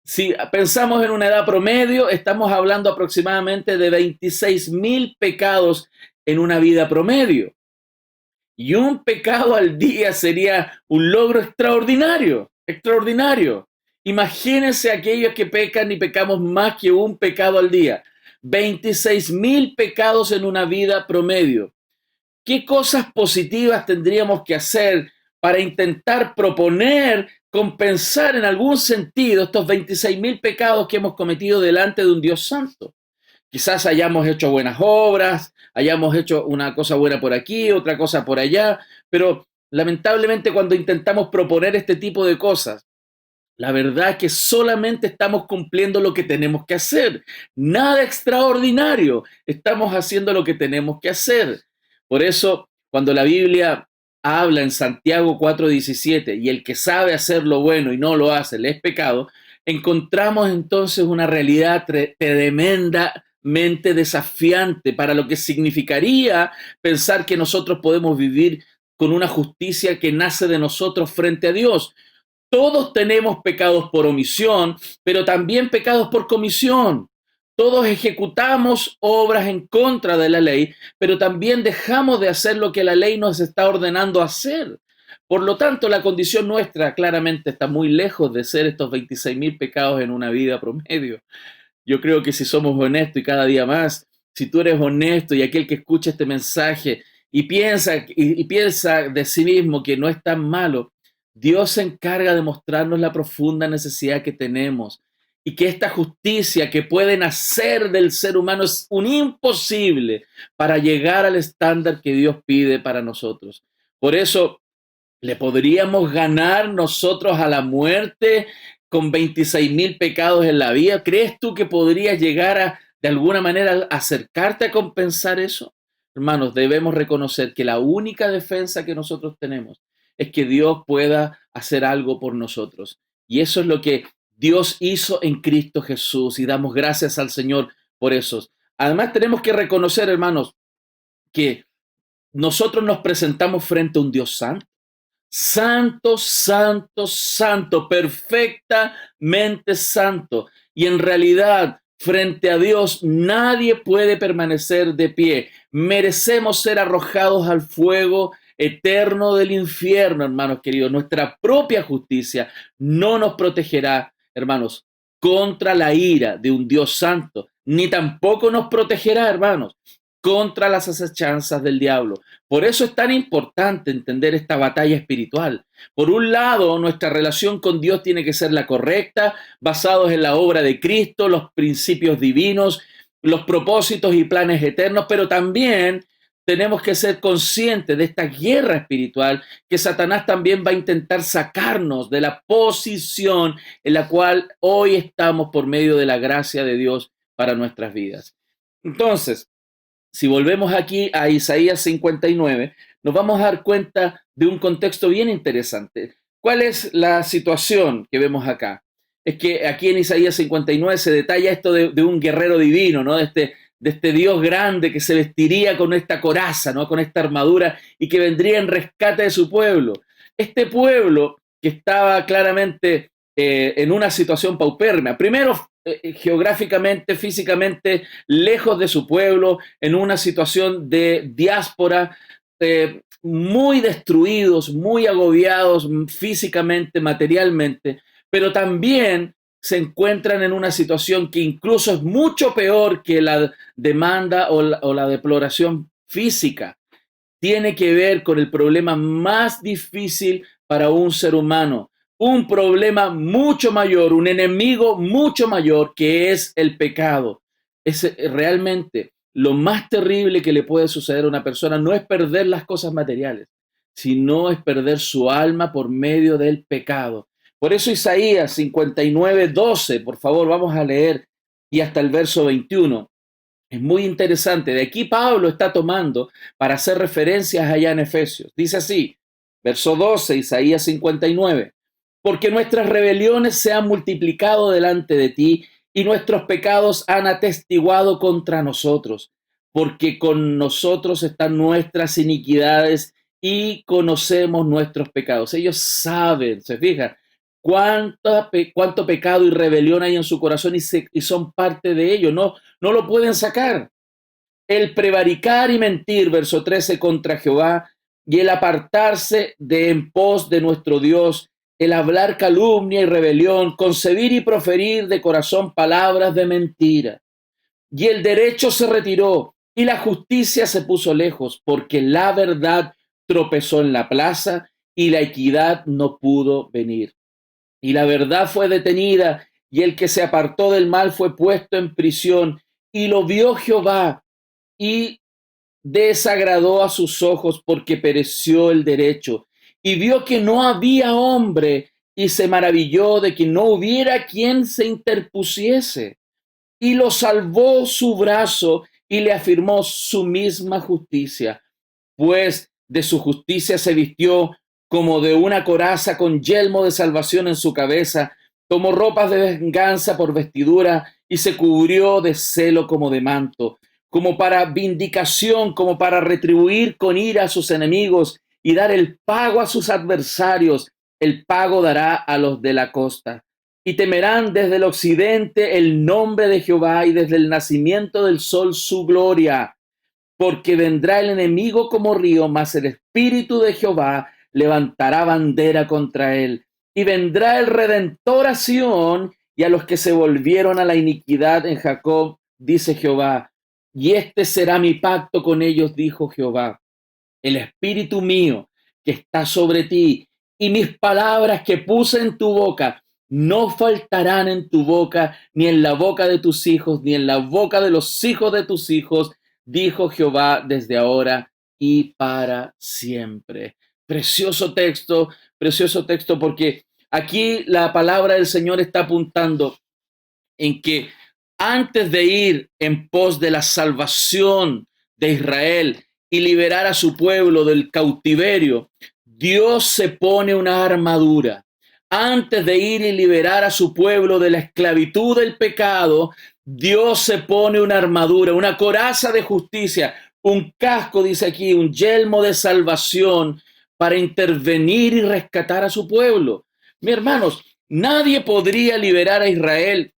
Si pensamos en una edad promedio, estamos hablando aproximadamente de 26.000 pecados en una vida promedio. Y un pecado al día sería un logro extraordinario, extraordinario. Imagínense aquellos que pecan y pecamos más que un pecado al día. 26.000 pecados en una vida promedio. ¿Qué cosas positivas tendríamos que hacer para intentar proponer, compensar en algún sentido estos 26.000 pecados que hemos cometido delante de un Dios santo? Quizás hayamos hecho buenas obras, hayamos hecho una cosa buena por aquí, otra cosa por allá, pero lamentablemente cuando intentamos proponer este tipo de cosas, la verdad es que solamente estamos cumpliendo lo que tenemos que hacer. Nada extraordinario. Estamos haciendo lo que tenemos que hacer. Por eso, cuando la Biblia habla en Santiago 4:17, y el que sabe hacer lo bueno y no lo hace, le es pecado, encontramos entonces una realidad tremendamente desafiante para lo que significaría pensar que nosotros podemos vivir con una justicia que nace de nosotros frente a Dios. Todos tenemos pecados por omisión, pero también pecados por comisión. Todos ejecutamos obras en contra de la ley, pero también dejamos de hacer lo que la ley nos está ordenando hacer. Por lo tanto, la condición nuestra claramente está muy lejos de ser estos 26.000 pecados en una vida promedio. Yo creo que si somos honestos y cada día más, si tú eres honesto y aquel que escucha este mensaje y piensa de sí mismo que no es tan malo, Dios se encarga de mostrarnos la profunda necesidad que tenemos y que esta justicia que puede nacer del ser humano es un imposible para llegar al estándar que Dios pide para nosotros. Por eso, ¿le podríamos ganar nosotros a la muerte con 26.000 pecados en la vida? ¿Crees tú que podrías llegar de alguna manera, acercarte a compensar eso? Hermanos, debemos reconocer que la única defensa que nosotros tenemos es que Dios pueda hacer algo por nosotros. Y eso es lo que Dios hizo en Cristo Jesús y damos gracias al Señor por eso. Además, tenemos que reconocer, hermanos, que nosotros nos presentamos frente a un Dios santo. Santo, santo, santo, perfectamente santo. Y en realidad, frente a Dios, nadie puede permanecer de pie. Merecemos ser arrojados al fuego eterno del infierno, hermanos queridos. Nuestra propia justicia no nos protegerá, hermanos, contra la ira de un Dios santo, ni tampoco nos protegerá, hermanos, contra las acechanzas del diablo. Por eso es tan importante entender esta batalla espiritual. Por un lado, nuestra relación con Dios tiene que ser la correcta, basados en la obra de Cristo, los principios divinos, los propósitos y planes eternos, pero también tenemos que ser conscientes de esta guerra espiritual que Satanás también va a intentar sacarnos de la posición en la cual hoy estamos por medio de la gracia de Dios para nuestras vidas. Entonces, si volvemos aquí a Isaías 59, nos vamos a dar cuenta de un contexto bien interesante. ¿Cuál es la situación que vemos acá? Es que aquí en Isaías 59 se detalla esto de un guerrero divino, ¿no? De de este Dios grande que se vestiría con esta coraza, ¿no? Con esta armadura y que vendría en rescate de su pueblo. Este pueblo que estaba claramente en una situación paupérrima, primero geográficamente, físicamente, lejos de su pueblo, en una situación de diáspora, muy destruidos, muy agobiados físicamente, materialmente, pero también se encuentran en una situación que incluso es mucho peor que la demanda o la deploración física. Tiene que ver con el problema más difícil para un ser humano, un problema mucho mayor, un enemigo mucho mayor que es el pecado. Es realmente lo más terrible que le puede suceder a una persona no es perder las cosas materiales, sino es perder su alma por medio del pecado. Por eso Isaías 59:12, por favor, vamos a leer y hasta el verso 21. Es muy interesante. De aquí Pablo está tomando para hacer referencias allá en Efesios. Dice así, verso 12, Isaías 59. Porque nuestras rebeliones se han multiplicado delante de ti y nuestros pecados han atestiguado contra nosotros. Porque con nosotros están nuestras iniquidades y conocemos nuestros pecados. Ellos saben, se fijan, cuánto pecado y rebelión hay en su corazón y son parte de ello. No lo pueden sacar. El prevaricar y mentir, verso 13, contra Jehová, y el apartarse de en pos de nuestro Dios, el hablar calumnia y rebelión, concebir y proferir de corazón palabras de mentira. Y el derecho se retiró y la justicia se puso lejos, porque la verdad tropezó en la plaza y la equidad no pudo venir. Y la verdad fue detenida, y el que se apartó del mal fue puesto en prisión, y lo vio Jehová, y desagradó a sus ojos porque pereció el derecho, y vio que no había hombre, y se maravilló de que no hubiera quien se interpusiese, y lo salvó su brazo, y le afirmó su misma justicia, pues de su justicia se vistió como de una coraza con yelmo de salvación en su cabeza, tomó ropas de venganza por vestidura y se cubrió de celo como de manto, como para vindicación, como para retribuir con ira a sus enemigos y dar el pago a sus adversarios. El pago dará a los de la costa. Y temerán desde el occidente el nombre de Jehová y desde el nacimiento del sol su gloria. Porque vendrá el enemigo como río, mas el espíritu de Jehová levantará bandera contra él. Y vendrá el Redentor a Sión y a los que se volvieron a la iniquidad en Jacob, dice Jehová. Y este será mi pacto con ellos, dijo Jehová. El espíritu mío que está sobre ti y mis palabras que puse en tu boca no faltarán en tu boca, ni en la boca de tus hijos, ni en la boca de los hijos de tus hijos, dijo Jehová desde ahora y para siempre. Precioso texto, porque aquí la palabra del Señor está apuntando en que antes de ir en pos de la salvación de Israel y liberar a su pueblo del cautiverio, Dios se pone una armadura. Antes de ir y liberar a su pueblo de la esclavitud del pecado, Dios se pone una armadura, una coraza de justicia, un casco, dice aquí, un yelmo de salvación para intervenir y rescatar a su pueblo. Mis hermanos, nadie podría liberar a Israel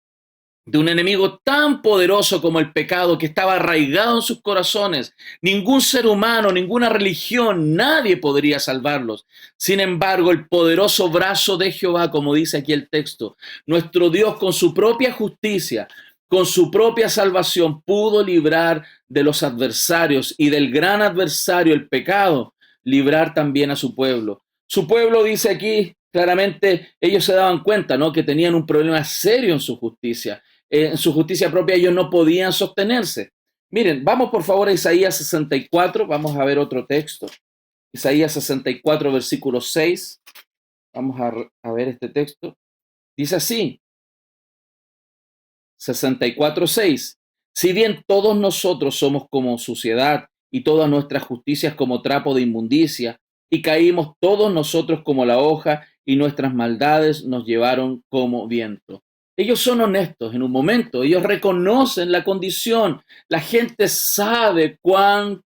de un enemigo tan poderoso como el pecado que estaba arraigado en sus corazones. Ningún ser humano, ninguna religión, nadie podría salvarlos. Sin embargo, el poderoso brazo de Jehová, como dice aquí el texto, nuestro Dios con su propia justicia, con su propia salvación, pudo librar de los adversarios y del gran adversario, el pecado, librar también a su pueblo. Su pueblo, dice aquí claramente, ellos se daban cuenta, ¿no?, que tenían un problema serio en su justicia. En su justicia propia ellos no podían sostenerse. Miren, vamos por favor a Isaías 64, vamos a ver otro texto. Isaías 64, versículo 6. Vamos a ver este texto. Dice así, 64, 6. Si bien todos nosotros somos como suciedad y todas nuestras justicias como trapo de inmundicia, y caímos todos nosotros como la hoja y nuestras maldades nos llevaron como viento. Ellos son honestos en un momento, ellos reconocen la condición. La gente sabe cuán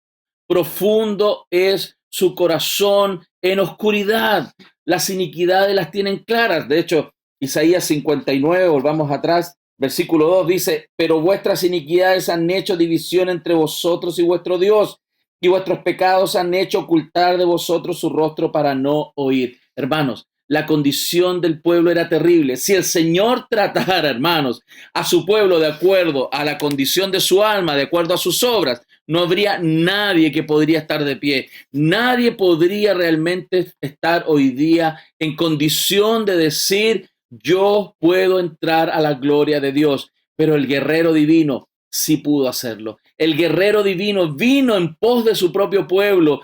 profundo es su corazón en oscuridad. Las iniquidades las tienen claras. De hecho, Isaías 59, volvamos atrás, versículo 2 dice, pero vuestras iniquidades han hecho división entre vosotros y vuestro Dios, y vuestros pecados han hecho ocultar de vosotros su rostro para no oír. Hermanos, la condición del pueblo era terrible. Si el Señor tratara, hermanos, a su pueblo de acuerdo a la condición de su alma, de acuerdo a sus obras, no habría nadie que podría estar de pie. Nadie podría realmente estar hoy día en condición de decir, yo puedo entrar a la gloria de Dios. Pero el guerrero divino sí pudo hacerlo. El guerrero divino vino en pos de su propio pueblo,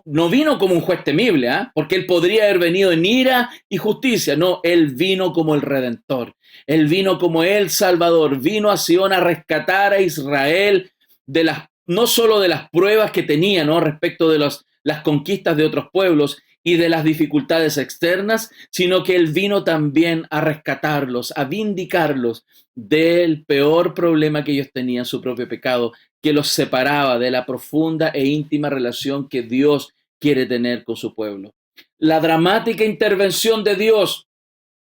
no vino como un juez temible, porque él podría haber venido en ira y justicia. No, él vino como el Redentor. Él vino como el Salvador. Vino a Sion a rescatar a Israel no solo de las pruebas que tenía, ¿no?, respecto de las conquistas de otros pueblos y de las dificultades externas, sino que él vino también a rescatarlos, a vindicarlos del peor problema que ellos tenían, su propio pecado, que los separaba de la profunda e íntima relación que Dios quiere tener con su pueblo. La dramática intervención de Dios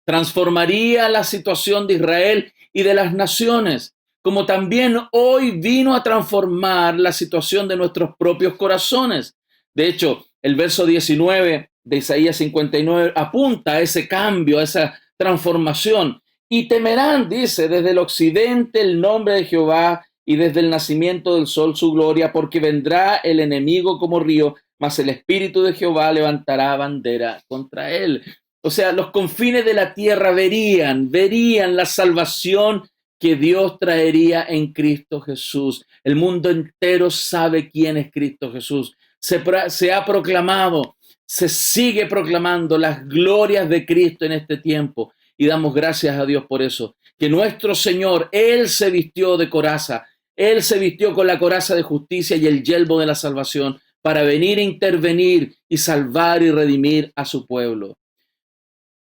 transformaría la situación de Israel y de las naciones, como también hoy vino a transformar la situación de nuestros propios corazones. De hecho, el verso 19 de Isaías 59 apunta a ese cambio, a esa transformación. Y temerán, dice, desde el occidente el nombre de Jehová y desde el nacimiento del sol su gloria, porque vendrá el enemigo como río, mas el Espíritu de Jehová levantará bandera contra él. O sea, los confines de la tierra verían la salvación que Dios traería en Cristo Jesús. El mundo entero sabe quién es Cristo Jesús. Se ha proclamado, se sigue proclamando las glorias de Cristo en este tiempo y damos gracias a Dios por eso. Que nuestro Señor, Él se vistió de coraza, Él se vistió con la coraza de justicia y el yelmo de la salvación para venir a intervenir y salvar y redimir a su pueblo.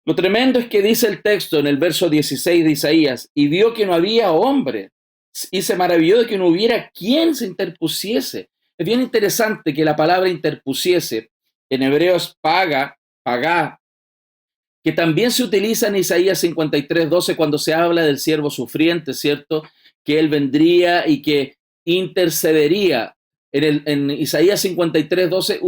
Lo tremendo es que dice el texto en el verso 16 de Isaías, y vio que no había hombre, y se maravilló de que no hubiera quien se interpusiese. Es bien interesante que la palabra interpusiese, en hebreo es pagá, que también se utiliza en Isaías 53, 12, cuando se habla del siervo sufriente, ¿cierto? Que él vendría y que intercedería. En Isaías 53, 12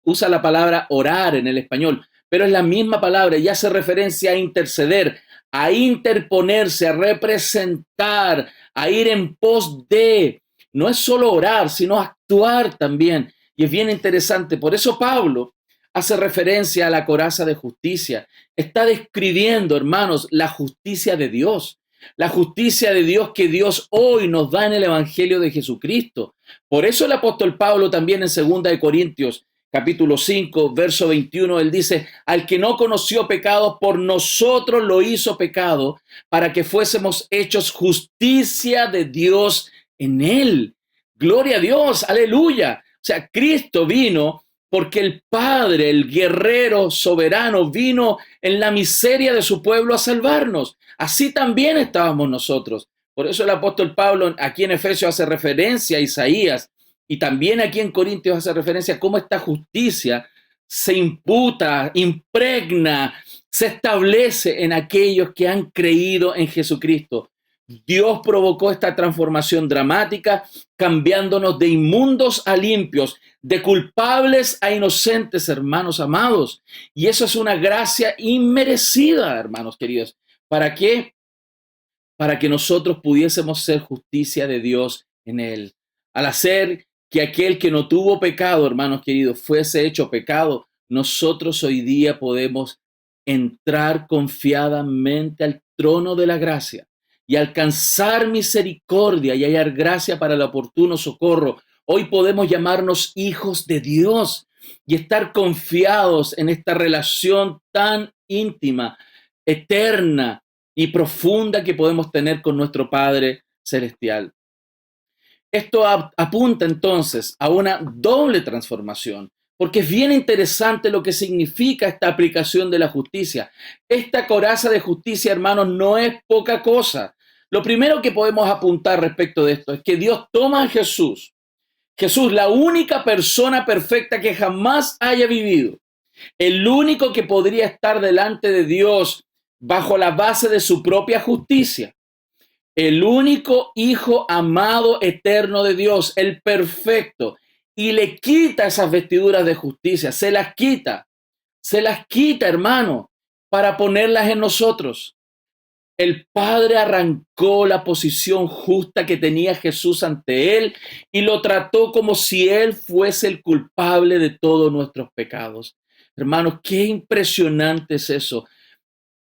usa la palabra orar en el español, pero es la misma palabra y hace referencia a interceder, a interponerse, a representar, a ir en pos de. No es solo orar, sino actuar también. Y es bien interesante. Por eso Pablo hace referencia a la coraza de justicia. Está describiendo, hermanos, la justicia de Dios. La justicia de Dios que Dios hoy nos da en el Evangelio de Jesucristo. Por eso el apóstol Pablo también en 2 de Corintios capítulo 5, verso 21, él dice, al que no conoció pecado, por nosotros lo hizo pecado, para que fuésemos hechos justicia de Dios en él. Gloria a Dios, aleluya. O sea, Cristo vino porque el Padre, el guerrero soberano, vino en la miseria de su pueblo a salvarnos. Así también estábamos nosotros. Por eso el apóstol Pablo aquí en Efesios hace referencia a Isaías, y también aquí en Corintios hace referencia a cómo esta justicia se imputa, impregna, se establece en aquellos que han creído en Jesucristo. Dios provocó esta transformación dramática, cambiándonos de inmundos a limpios, de culpables a inocentes, hermanos amados. Y eso es una gracia inmerecida, hermanos queridos. ¿Para qué? Para que nosotros pudiésemos ser justicia de Dios en él. Al hacer que aquel que no tuvo pecado, hermanos queridos, fuese hecho pecado, nosotros hoy día podemos entrar confiadamente al trono de la gracia y alcanzar misericordia y hallar gracia para el oportuno socorro. Hoy podemos llamarnos hijos de Dios y estar confiados en esta relación tan íntima, eterna y profunda que podemos tener con nuestro Padre Celestial. Esto apunta entonces a una doble transformación. porque es bien interesante lo que significa esta aplicación de la justicia. Esta coraza de justicia, hermanos, no es poca cosa. Lo primero que podemos apuntar respecto de esto es que Dios toma a Jesús, la única persona perfecta que jamás haya vivido, el único que podría estar delante de Dios bajo la base de su propia justicia, el único Hijo amado eterno de Dios, el perfecto, y le quita esas vestiduras de justicia, se las quita, hermano, para ponerlas en nosotros. El Padre arrancó la posición justa que tenía Jesús ante él y lo trató como si él fuese el culpable de todos nuestros pecados. Hermanos, qué impresionante es eso.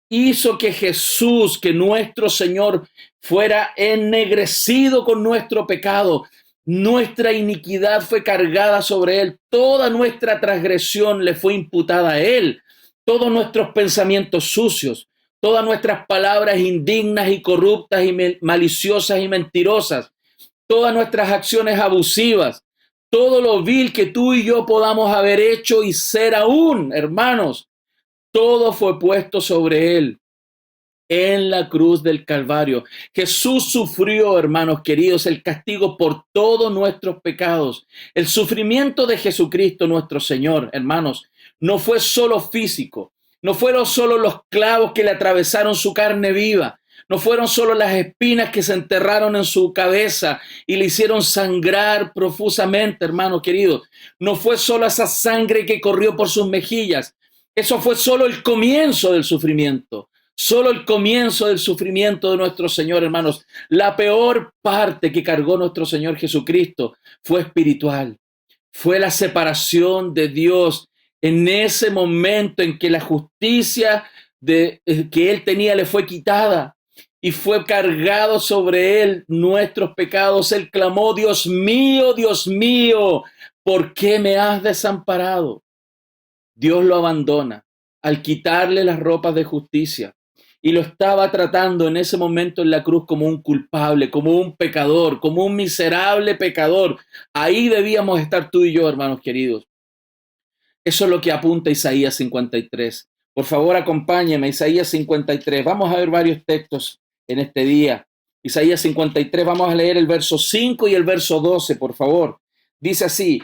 Hizo que Jesús, que nuestro Señor, fuera ennegrecido con nuestro pecado. Nuestra iniquidad fue cargada sobre él. Toda nuestra transgresión le fue imputada a él. Todos nuestros pensamientos sucios, todas nuestras palabras indignas y corruptas y maliciosas y mentirosas, todas nuestras acciones abusivas, todo lo vil que tú y yo podamos haber hecho y ser aún, hermanos, todo fue puesto sobre él en la cruz del Calvario. Jesús sufrió, hermanos queridos, el castigo por todos nuestros pecados. El sufrimiento de Jesucristo, nuestro Señor, hermanos, no fue solo físico, no fueron solo los clavos que le atravesaron su carne viva, no fueron solo las espinas que se enterraron en su cabeza y le hicieron sangrar profusamente, hermanos queridos. No fue solo esa sangre que corrió por sus mejillas. Eso fue solo el comienzo del sufrimiento. Solo el comienzo del sufrimiento de nuestro Señor, hermanos. La peor parte que cargó nuestro Señor Jesucristo fue espiritual. Fue la separación de Dios en ese momento en que la justicia que Él tenía le fue quitada y fue cargado sobre Él nuestros pecados. Él clamó: Dios mío, ¿por qué me has desamparado? Dios lo abandona al quitarle las ropas de justicia y lo estaba tratando en ese momento en la cruz como un culpable, como un pecador, como un miserable pecador. Ahí debíamos estar tú y yo, hermanos queridos. Eso es lo que apunta Isaías 53. Por favor, acompáñeme, Isaías 53. Vamos a ver varios textos en este día. Isaías 53, vamos a leer el verso 5 y el verso 12, por favor. Dice así,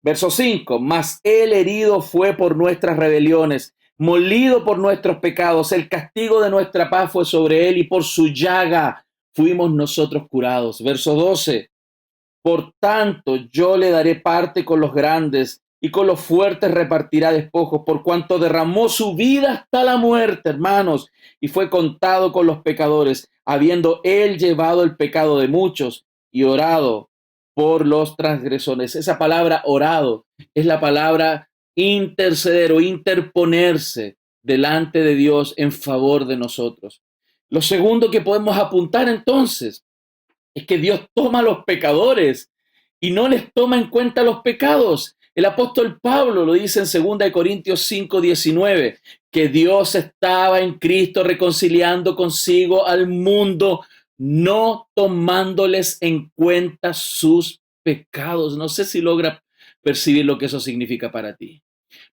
verso 5, mas él herido fue por nuestras rebeliones, molido por nuestros pecados, el castigo de nuestra paz fue sobre él y por su llaga fuimos nosotros curados. Verso 12, por tanto yo le daré parte con los grandes y con los fuertes repartirá despojos, por cuanto derramó su vida hasta la muerte, hermanos, y fue contado con los pecadores, habiendo él llevado el pecado de muchos y orado por los transgresores. Esa palabra orado es la palabra interceder o interponerse delante de Dios en favor de nosotros. Lo segundo que podemos apuntar entonces es que Dios toma a los pecadores y no les toma en cuenta los pecados. El apóstol Pablo lo dice en 2 Corintios 5:19, que Dios estaba en Cristo reconciliando consigo al mundo, no tomándoles en cuenta sus pecados. No sé si logra percibir lo que eso significa para ti.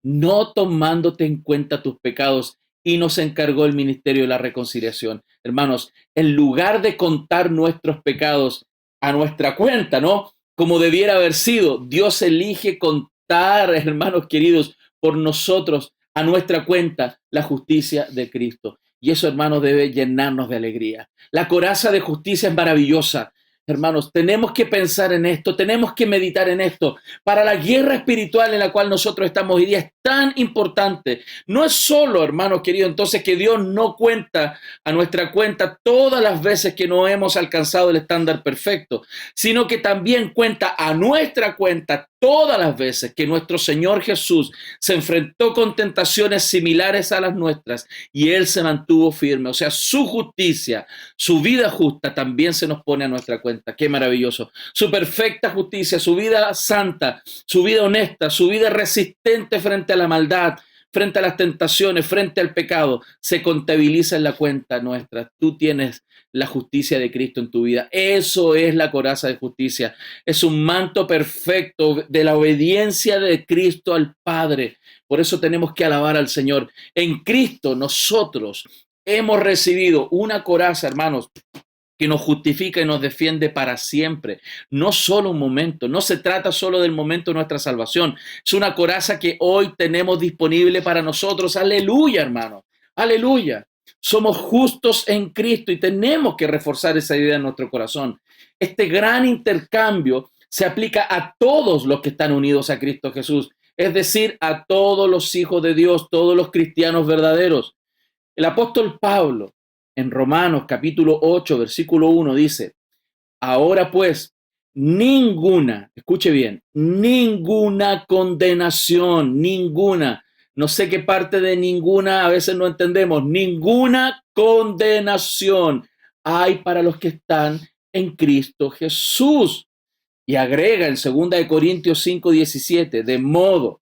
No tomándote en cuenta tus pecados, y nos encargó el ministerio de la reconciliación. Hermanos, en lugar de contar nuestros pecados a nuestra cuenta, ¿no? Como debiera haber sido, Dios elige contar, hermanos queridos, por nosotros a nuestra cuenta la justicia de Cristo. Y eso, hermanos, debe llenarnos de alegría. La coraza de justicia es maravillosa. Hermanos, tenemos que pensar en esto, tenemos que meditar en esto. Para la guerra espiritual en la cual nosotros estamos hoy día es tan importante. No es solo, hermanos queridos, entonces que Dios no cuenta a nuestra cuenta todas las veces que no hemos alcanzado el estándar perfecto, sino que también cuenta a nuestra cuenta todas las veces que nuestro Señor Jesús se enfrentó con tentaciones similares a las nuestras y Él se mantuvo firme. O sea, su justicia, su vida justa también se nos pone a nuestra cuenta. Qué maravilloso. Su perfecta justicia, su vida santa, su vida honesta, su vida resistente frente a la maldad, frente a las tentaciones, frente al pecado, se contabiliza en la cuenta nuestra. Tú tienes la justicia de Cristo en tu vida. Eso es la coraza de justicia. Es un manto perfecto de la obediencia de Cristo al Padre. Por eso tenemos que alabar al Señor. En Cristo nosotros hemos recibido una coraza, hermanos, que nos justifica y nos defiende para siempre. No solo un momento, no se trata solo del momento de nuestra salvación. Es una coraza que hoy tenemos disponible para nosotros. Aleluya, hermano. Aleluya. Somos justos en Cristo y tenemos que reforzar esa idea en nuestro corazón. Este gran intercambio se aplica a todos los que están unidos a Cristo Jesús, es decir, a todos los hijos de Dios, todos los cristianos verdaderos. El apóstol Pablo, en Romanos capítulo 8, versículo 1, dice: ahora pues, ninguna, escuche bien, ninguna condenación, ninguna. No sé qué parte de ninguna a veces no entendemos. Ninguna condenación hay para los que están en Cristo Jesús. Y agrega en 2 Corintios 5:17, de modo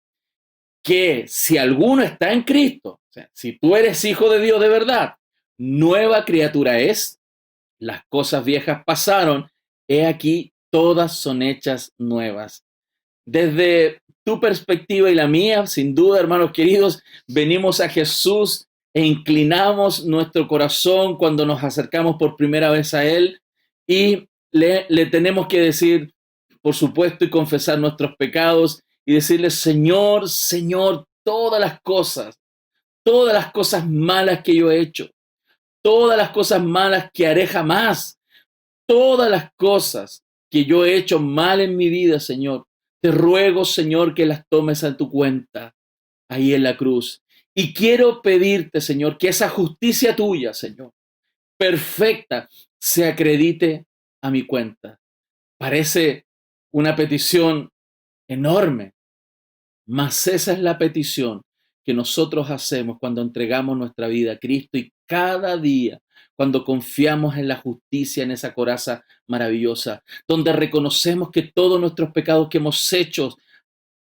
que si alguno está en Cristo, o sea, si tú eres hijo de Dios de verdad, nueva criatura es. Las cosas viejas pasaron, he aquí, todas son hechas nuevas. Desde tu perspectiva y la mía, sin duda, hermanos queridos, venimos a Jesús e inclinamos nuestro corazón cuando nos acercamos por primera vez a Él y le tenemos que decir, por supuesto, y confesar nuestros pecados y decirle: Señor, Señor, todas las cosas malas que yo he hecho, todas las cosas malas que haré jamás, todas las cosas que yo he hecho mal en mi vida, Señor, te ruego, Señor, que las tomes a tu cuenta ahí en la cruz. Y quiero pedirte, Señor, que esa justicia tuya, Señor, perfecta, se acredite a mi cuenta. Parece una petición enorme, mas esa es la petición que nosotros hacemos cuando entregamos nuestra vida a Cristo y cada día cuando confiamos en la justicia, en esa coraza maravillosa, donde reconocemos que todos nuestros pecados que hemos hecho,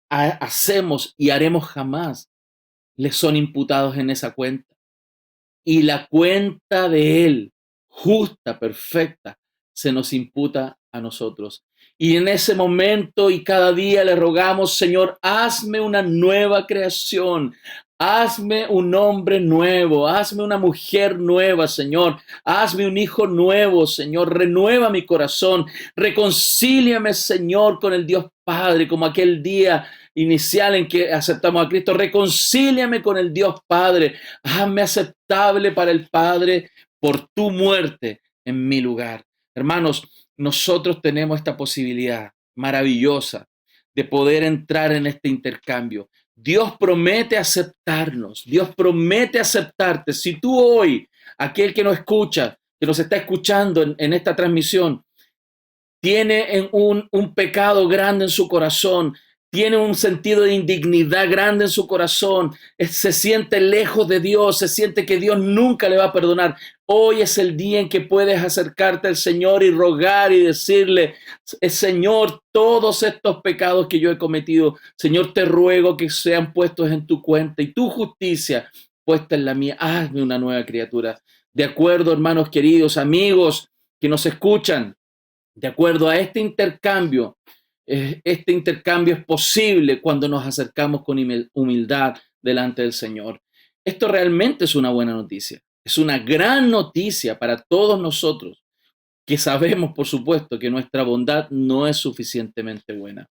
hacemos y haremos jamás, les son imputados en esa cuenta. Y la cuenta de Él, justa, perfecta, se nos imputa a nosotros. Y en ese momento y cada día le rogamos: Señor, hazme una nueva creación, hazme un hombre nuevo, hazme una mujer nueva, Señor, hazme un hijo nuevo, Señor, renueva mi corazón, reconcíliame, Señor, con el Dios Padre, como aquel día inicial en que aceptamos a Cristo. Reconcíliame con el Dios Padre, hazme aceptable para el Padre por tu muerte en mi lugar. Hermanos, nosotros tenemos esta posibilidad maravillosa de poder entrar en este intercambio. Dios promete aceptarnos, Dios promete aceptarte. Si tú hoy, aquel que nos escucha, que nos está escuchando en esta transmisión, tiene un pecado grande en su corazón, tiene un sentido de indignidad grande en su corazón, se siente lejos de Dios, se siente que Dios nunca le va a perdonar. Hoy es el día en que puedes acercarte al Señor y rogar y decirle: Señor, todos estos pecados que yo he cometido, Señor, te ruego que sean puestos en tu cuenta y tu justicia puesta en la mía. Hazme una nueva criatura. De acuerdo, hermanos queridos, amigos que nos escuchan, de acuerdo a este intercambio es posible cuando nos acercamos con humildad delante del Señor. Esto realmente es una buena noticia. Es una gran noticia para todos nosotros que sabemos, por supuesto, que nuestra bondad no es suficientemente buena.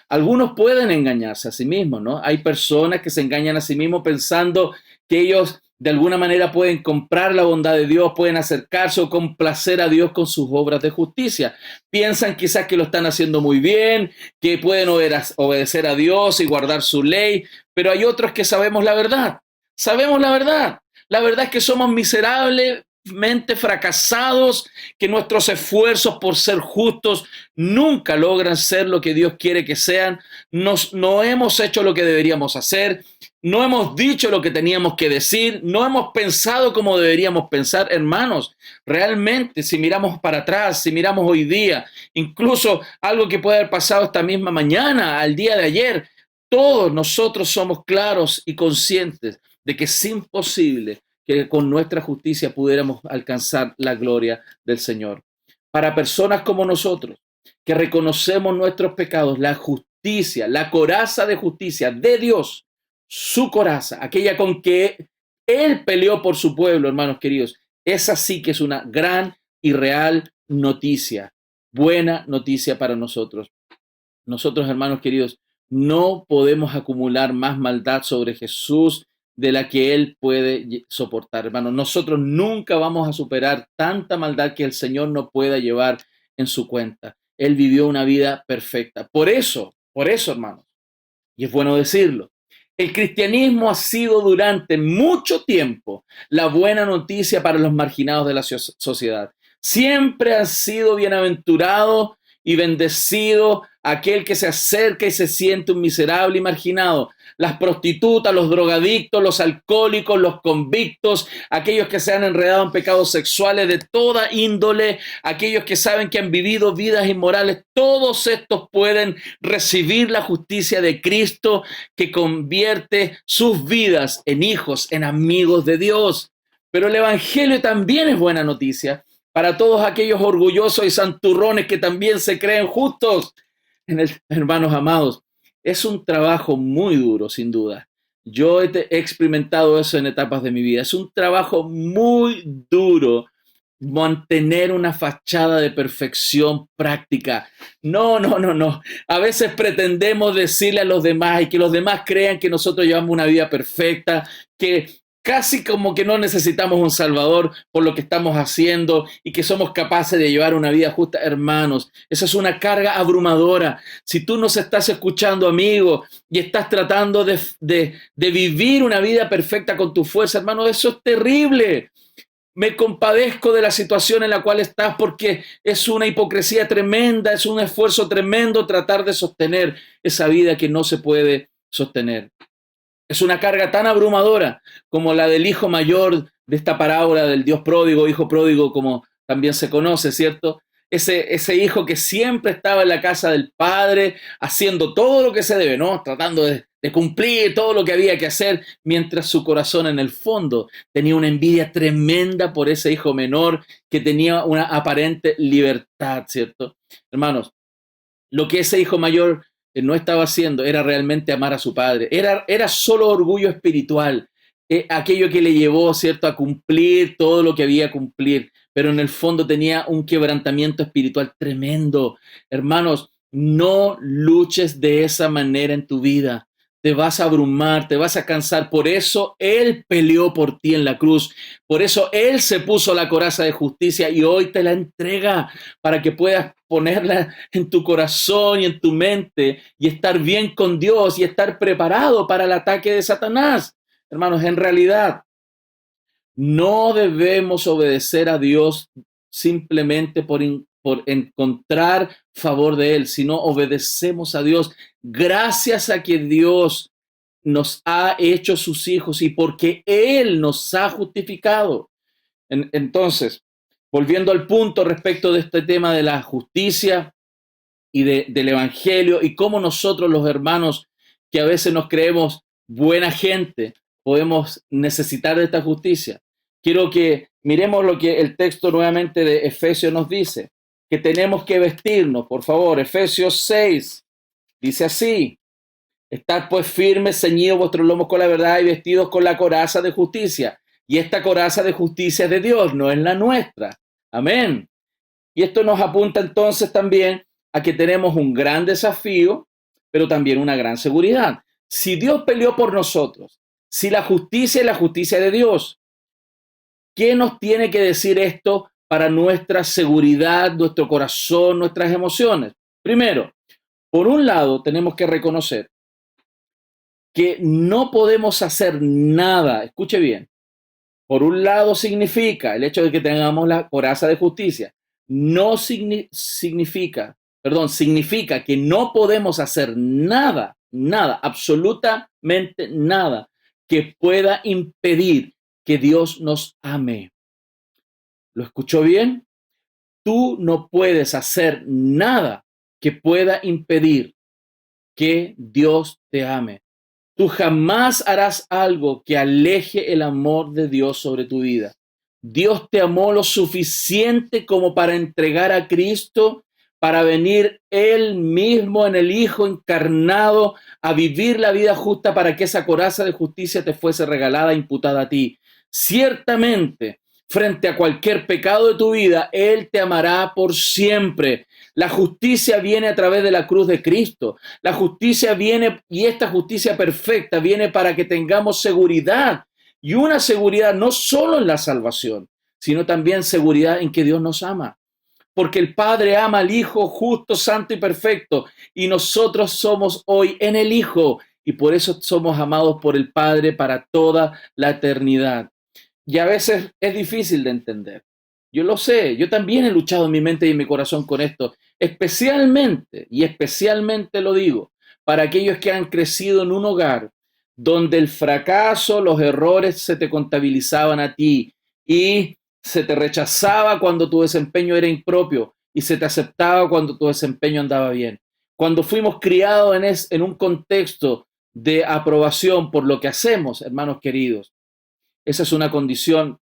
Algunos pueden engañarse a sí mismos, ¿no? Hay personas que se engañan a sí mismos pensando que ellos de alguna manera pueden comprar la bondad de Dios, pueden acercarse o complacer a Dios con sus obras de justicia. Piensan quizás que lo están haciendo muy bien, que pueden obedecer a Dios y guardar su ley, pero hay otros que sabemos la verdad. Sabemos la verdad. La verdad es que somos miserablemente fracasados, que nuestros esfuerzos por ser justos nunca logran ser lo que Dios quiere que sean. No hemos hecho lo que deberíamos hacer. No hemos dicho lo que teníamos que decir, no hemos pensado como deberíamos pensar. Hermanos, realmente si miramos para atrás, si miramos hoy día, incluso algo que puede haber pasado esta misma mañana, al día de ayer, todos nosotros somos claros y conscientes de que es imposible que con nuestra justicia pudiéramos alcanzar la gloria del Señor. Para personas como nosotros, que reconocemos nuestros pecados, la justicia, la coraza de justicia de Dios, su coraza, aquella con que Él peleó por su pueblo, hermanos queridos, esa sí que es una gran y real noticia, buena noticia para nosotros. Nosotros, hermanos queridos, no podemos acumular más maldad sobre Jesús de la que Él puede soportar, hermanos. Nosotros nunca vamos a superar tanta maldad que el Señor no pueda llevar en su cuenta. Él vivió una vida perfecta. Por eso, hermanos, y es bueno decirlo, el cristianismo ha sido durante mucho tiempo la buena noticia para los marginados de la sociedad. Siempre ha sido bienaventurado y bendecido aquel que se acerca y se siente un miserable y marginado. Las prostitutas, los drogadictos, los alcohólicos, los convictos, aquellos que se han enredado en pecados sexuales de toda índole, aquellos que saben que han vivido vidas inmorales, todos estos pueden recibir la justicia de Cristo que convierte sus vidas en hijos, en amigos de Dios. Pero el Evangelio también es buena noticia para todos aquellos orgullosos y santurrones que también se creen justos. Hermanos amados, es un trabajo muy duro, sin duda. Yo he experimentado eso en etapas de mi vida. Es un trabajo muy duro mantener una fachada de perfección práctica. No. A veces pretendemos decirle a los demás y que los demás crean que nosotros llevamos una vida perfecta, que casi como que no necesitamos un salvador por lo que estamos haciendo y que somos capaces de llevar una vida justa. Hermanos, esa es una carga abrumadora. Si tú nos estás escuchando, amigo, y estás tratando de vivir una vida perfecta con tu fuerza, hermano, eso es terrible. Me compadezco de la situación en la cual estás porque es una hipocresía tremenda, es un esfuerzo tremendo tratar de sostener esa vida que no se puede sostener. Es una carga tan abrumadora como la del hijo mayor de esta parábola del Dios pródigo, hijo pródigo, como también se conoce, ¿cierto? Ese hijo que siempre estaba en la casa del padre, haciendo todo lo que se debe, ¿no? Tratando de cumplir todo lo que había que hacer, mientras su corazón en el fondo tenía una envidia tremenda por ese hijo menor que tenía una aparente libertad, ¿cierto? Hermanos, lo que ese hijo mayor no estaba haciendo era realmente amar a su padre. Era solo orgullo espiritual, aquello que le llevó, ¿cierto?, a cumplir todo lo que había que cumplir, pero en el fondo tenía un quebrantamiento espiritual tremendo. Hermanos, no luches de esa manera en tu vida. Te vas a abrumar, te vas a cansar. Por eso Él peleó por ti en la cruz. Por eso Él se puso la coraza de justicia y hoy te la entrega para que puedas ponerla en tu corazón y en tu mente y estar bien con Dios y estar preparado para el ataque de Satanás. Hermanos, en realidad no debemos obedecer a Dios simplemente por encontrar favor de Él, sino obedecemos a Dios gracias a que Dios nos ha hecho sus hijos y porque Él nos ha justificado. Entonces, volviendo al punto respecto de este tema de la justicia y del Evangelio y cómo nosotros los hermanos que a veces nos creemos buena gente podemos necesitar de esta justicia. Quiero que miremos lo que el texto nuevamente de Efesios nos dice, que tenemos que vestirnos, por favor. Efesios 6 dice así: estad pues firmes, ceñidos vuestros lomos con la verdad y vestidos con la coraza de justicia. Y esta coraza de justicia es de Dios, no es la nuestra. Amén. Y esto nos apunta entonces también a que tenemos un gran desafío, pero también una gran seguridad. Si Dios peleó por nosotros, si la justicia es la justicia de Dios, ¿qué nos tiene que decir esto para nuestra seguridad, nuestro corazón, nuestras emociones? Primero, por un lado, tenemos que reconocer que no podemos hacer nada. Escuche bien. Por un lado significa el hecho de que tengamos la coraza de justicia. No significa que no podemos hacer nada, absolutamente nada que pueda impedir que Dios nos ame. ¿Lo escuchó bien? Tú no puedes hacer nada que pueda impedir que Dios te ame. Tú jamás harás algo que aleje el amor de Dios sobre tu vida. Dios te amó lo suficiente como para entregar a Cristo, para venir Él mismo en el Hijo encarnado a vivir la vida justa para que esa coraza de justicia te fuese regalada, imputada a ti. Ciertamente, frente a cualquier pecado de tu vida, Él te amará por siempre. La justicia viene a través de la cruz de Cristo. La justicia viene, y esta justicia perfecta viene para que tengamos seguridad, y una seguridad no solo en la salvación, sino también seguridad en que Dios nos ama. Porque el Padre ama al Hijo justo, santo y perfecto, y nosotros somos hoy en el Hijo, y por eso somos amados por el Padre para toda la eternidad. Y a veces es difícil de entender. Yo lo sé, yo también he luchado en mi mente y en mi corazón con esto, especialmente lo digo, para aquellos que han crecido en un hogar donde el fracaso, los errores se te contabilizaban a ti y se te rechazaba cuando tu desempeño era impropio y se te aceptaba cuando tu desempeño andaba bien. Cuando fuimos criados en un contexto de aprobación por lo que hacemos, hermanos queridos, esa es una condición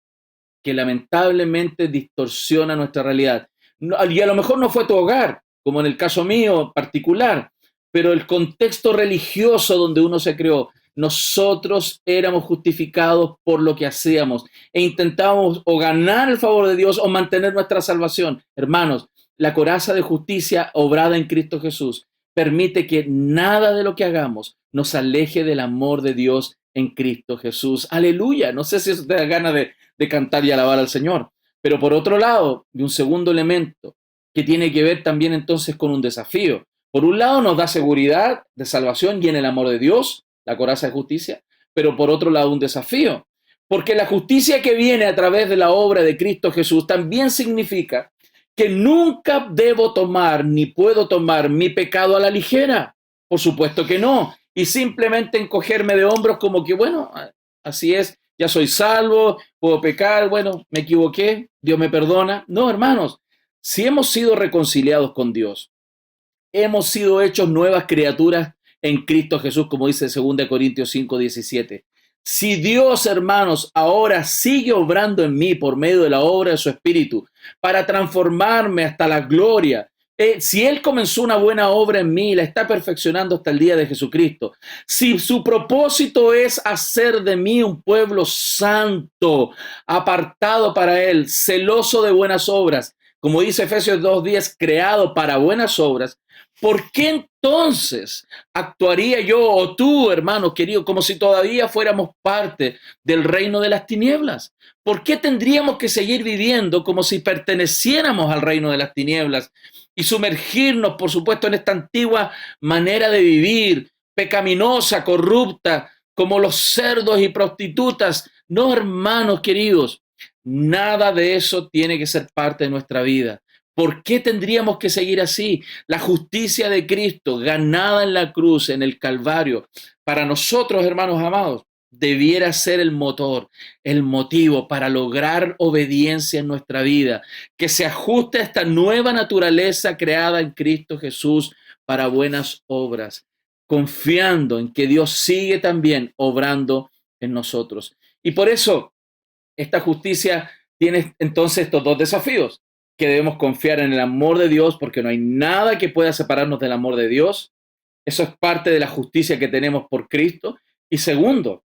que lamentablemente distorsiona nuestra realidad. Y a lo mejor no fue tu hogar, como en el caso mío particular, pero el contexto religioso donde uno se creó, nosotros éramos justificados por lo que hacíamos e intentábamos o ganar el favor de Dios o mantener nuestra salvación. Hermanos, la coraza de justicia obrada en Cristo Jesús permite que nada de lo que hagamos nos aleje del amor de Dios en Cristo Jesús. Aleluya. No sé si eso te da ganas de cantar y alabar al Señor. Pero por otro lado, de un segundo elemento que tiene que ver también entonces con un desafío. Por un lado nos da seguridad de salvación y en el amor de Dios, la coraza de justicia, pero por otro lado un desafío. Porque la justicia que viene a través de la obra de Cristo Jesús también significa que nunca debo tomar ni puedo tomar mi pecado a la ligera. Por supuesto que no. Y simplemente encogerme de hombros como que, bueno, así es, ya soy salvo, puedo pecar, bueno, me equivoqué, Dios me perdona. No, hermanos, si hemos sido reconciliados con Dios, hemos sido hechos nuevas criaturas en Cristo Jesús, como dice 2 Corintios 5:17. Si Dios, hermanos, ahora sigue obrando en mí por medio de la obra de su Espíritu para transformarme hasta la gloria, si Él comenzó una buena obra en mí y la está perfeccionando hasta el día de Jesucristo, si su propósito es hacer de mí un pueblo santo, apartado para Él, celoso de buenas obras, como dice Efesios 2:10, creado para buenas obras, ¿por qué entonces actuaría yo o tú, hermano querido, como si todavía fuéramos parte del reino de las tinieblas? ¿Por qué tendríamos que seguir viviendo como si perteneciéramos al reino de las tinieblas y sumergirnos, por supuesto, en esta antigua manera de vivir, pecaminosa, corrupta, como los cerdos y prostitutas? No, hermanos queridos, nada de eso tiene que ser parte de nuestra vida. ¿Por qué tendríamos que seguir así? La justicia de Cristo, ganada en la cruz, en el Calvario, para nosotros, hermanos amados, debiera ser el motor, el motivo para lograr obediencia en nuestra vida, que se ajuste a esta nueva naturaleza creada en Cristo Jesús para buenas obras, confiando en que Dios sigue también obrando en nosotros. Y por eso, esta justicia tiene entonces estos dos desafíos, que debemos confiar en el amor de Dios porque no hay nada que pueda separarnos del amor de Dios. Eso es parte de la justicia que tenemos por Cristo. Y segundo,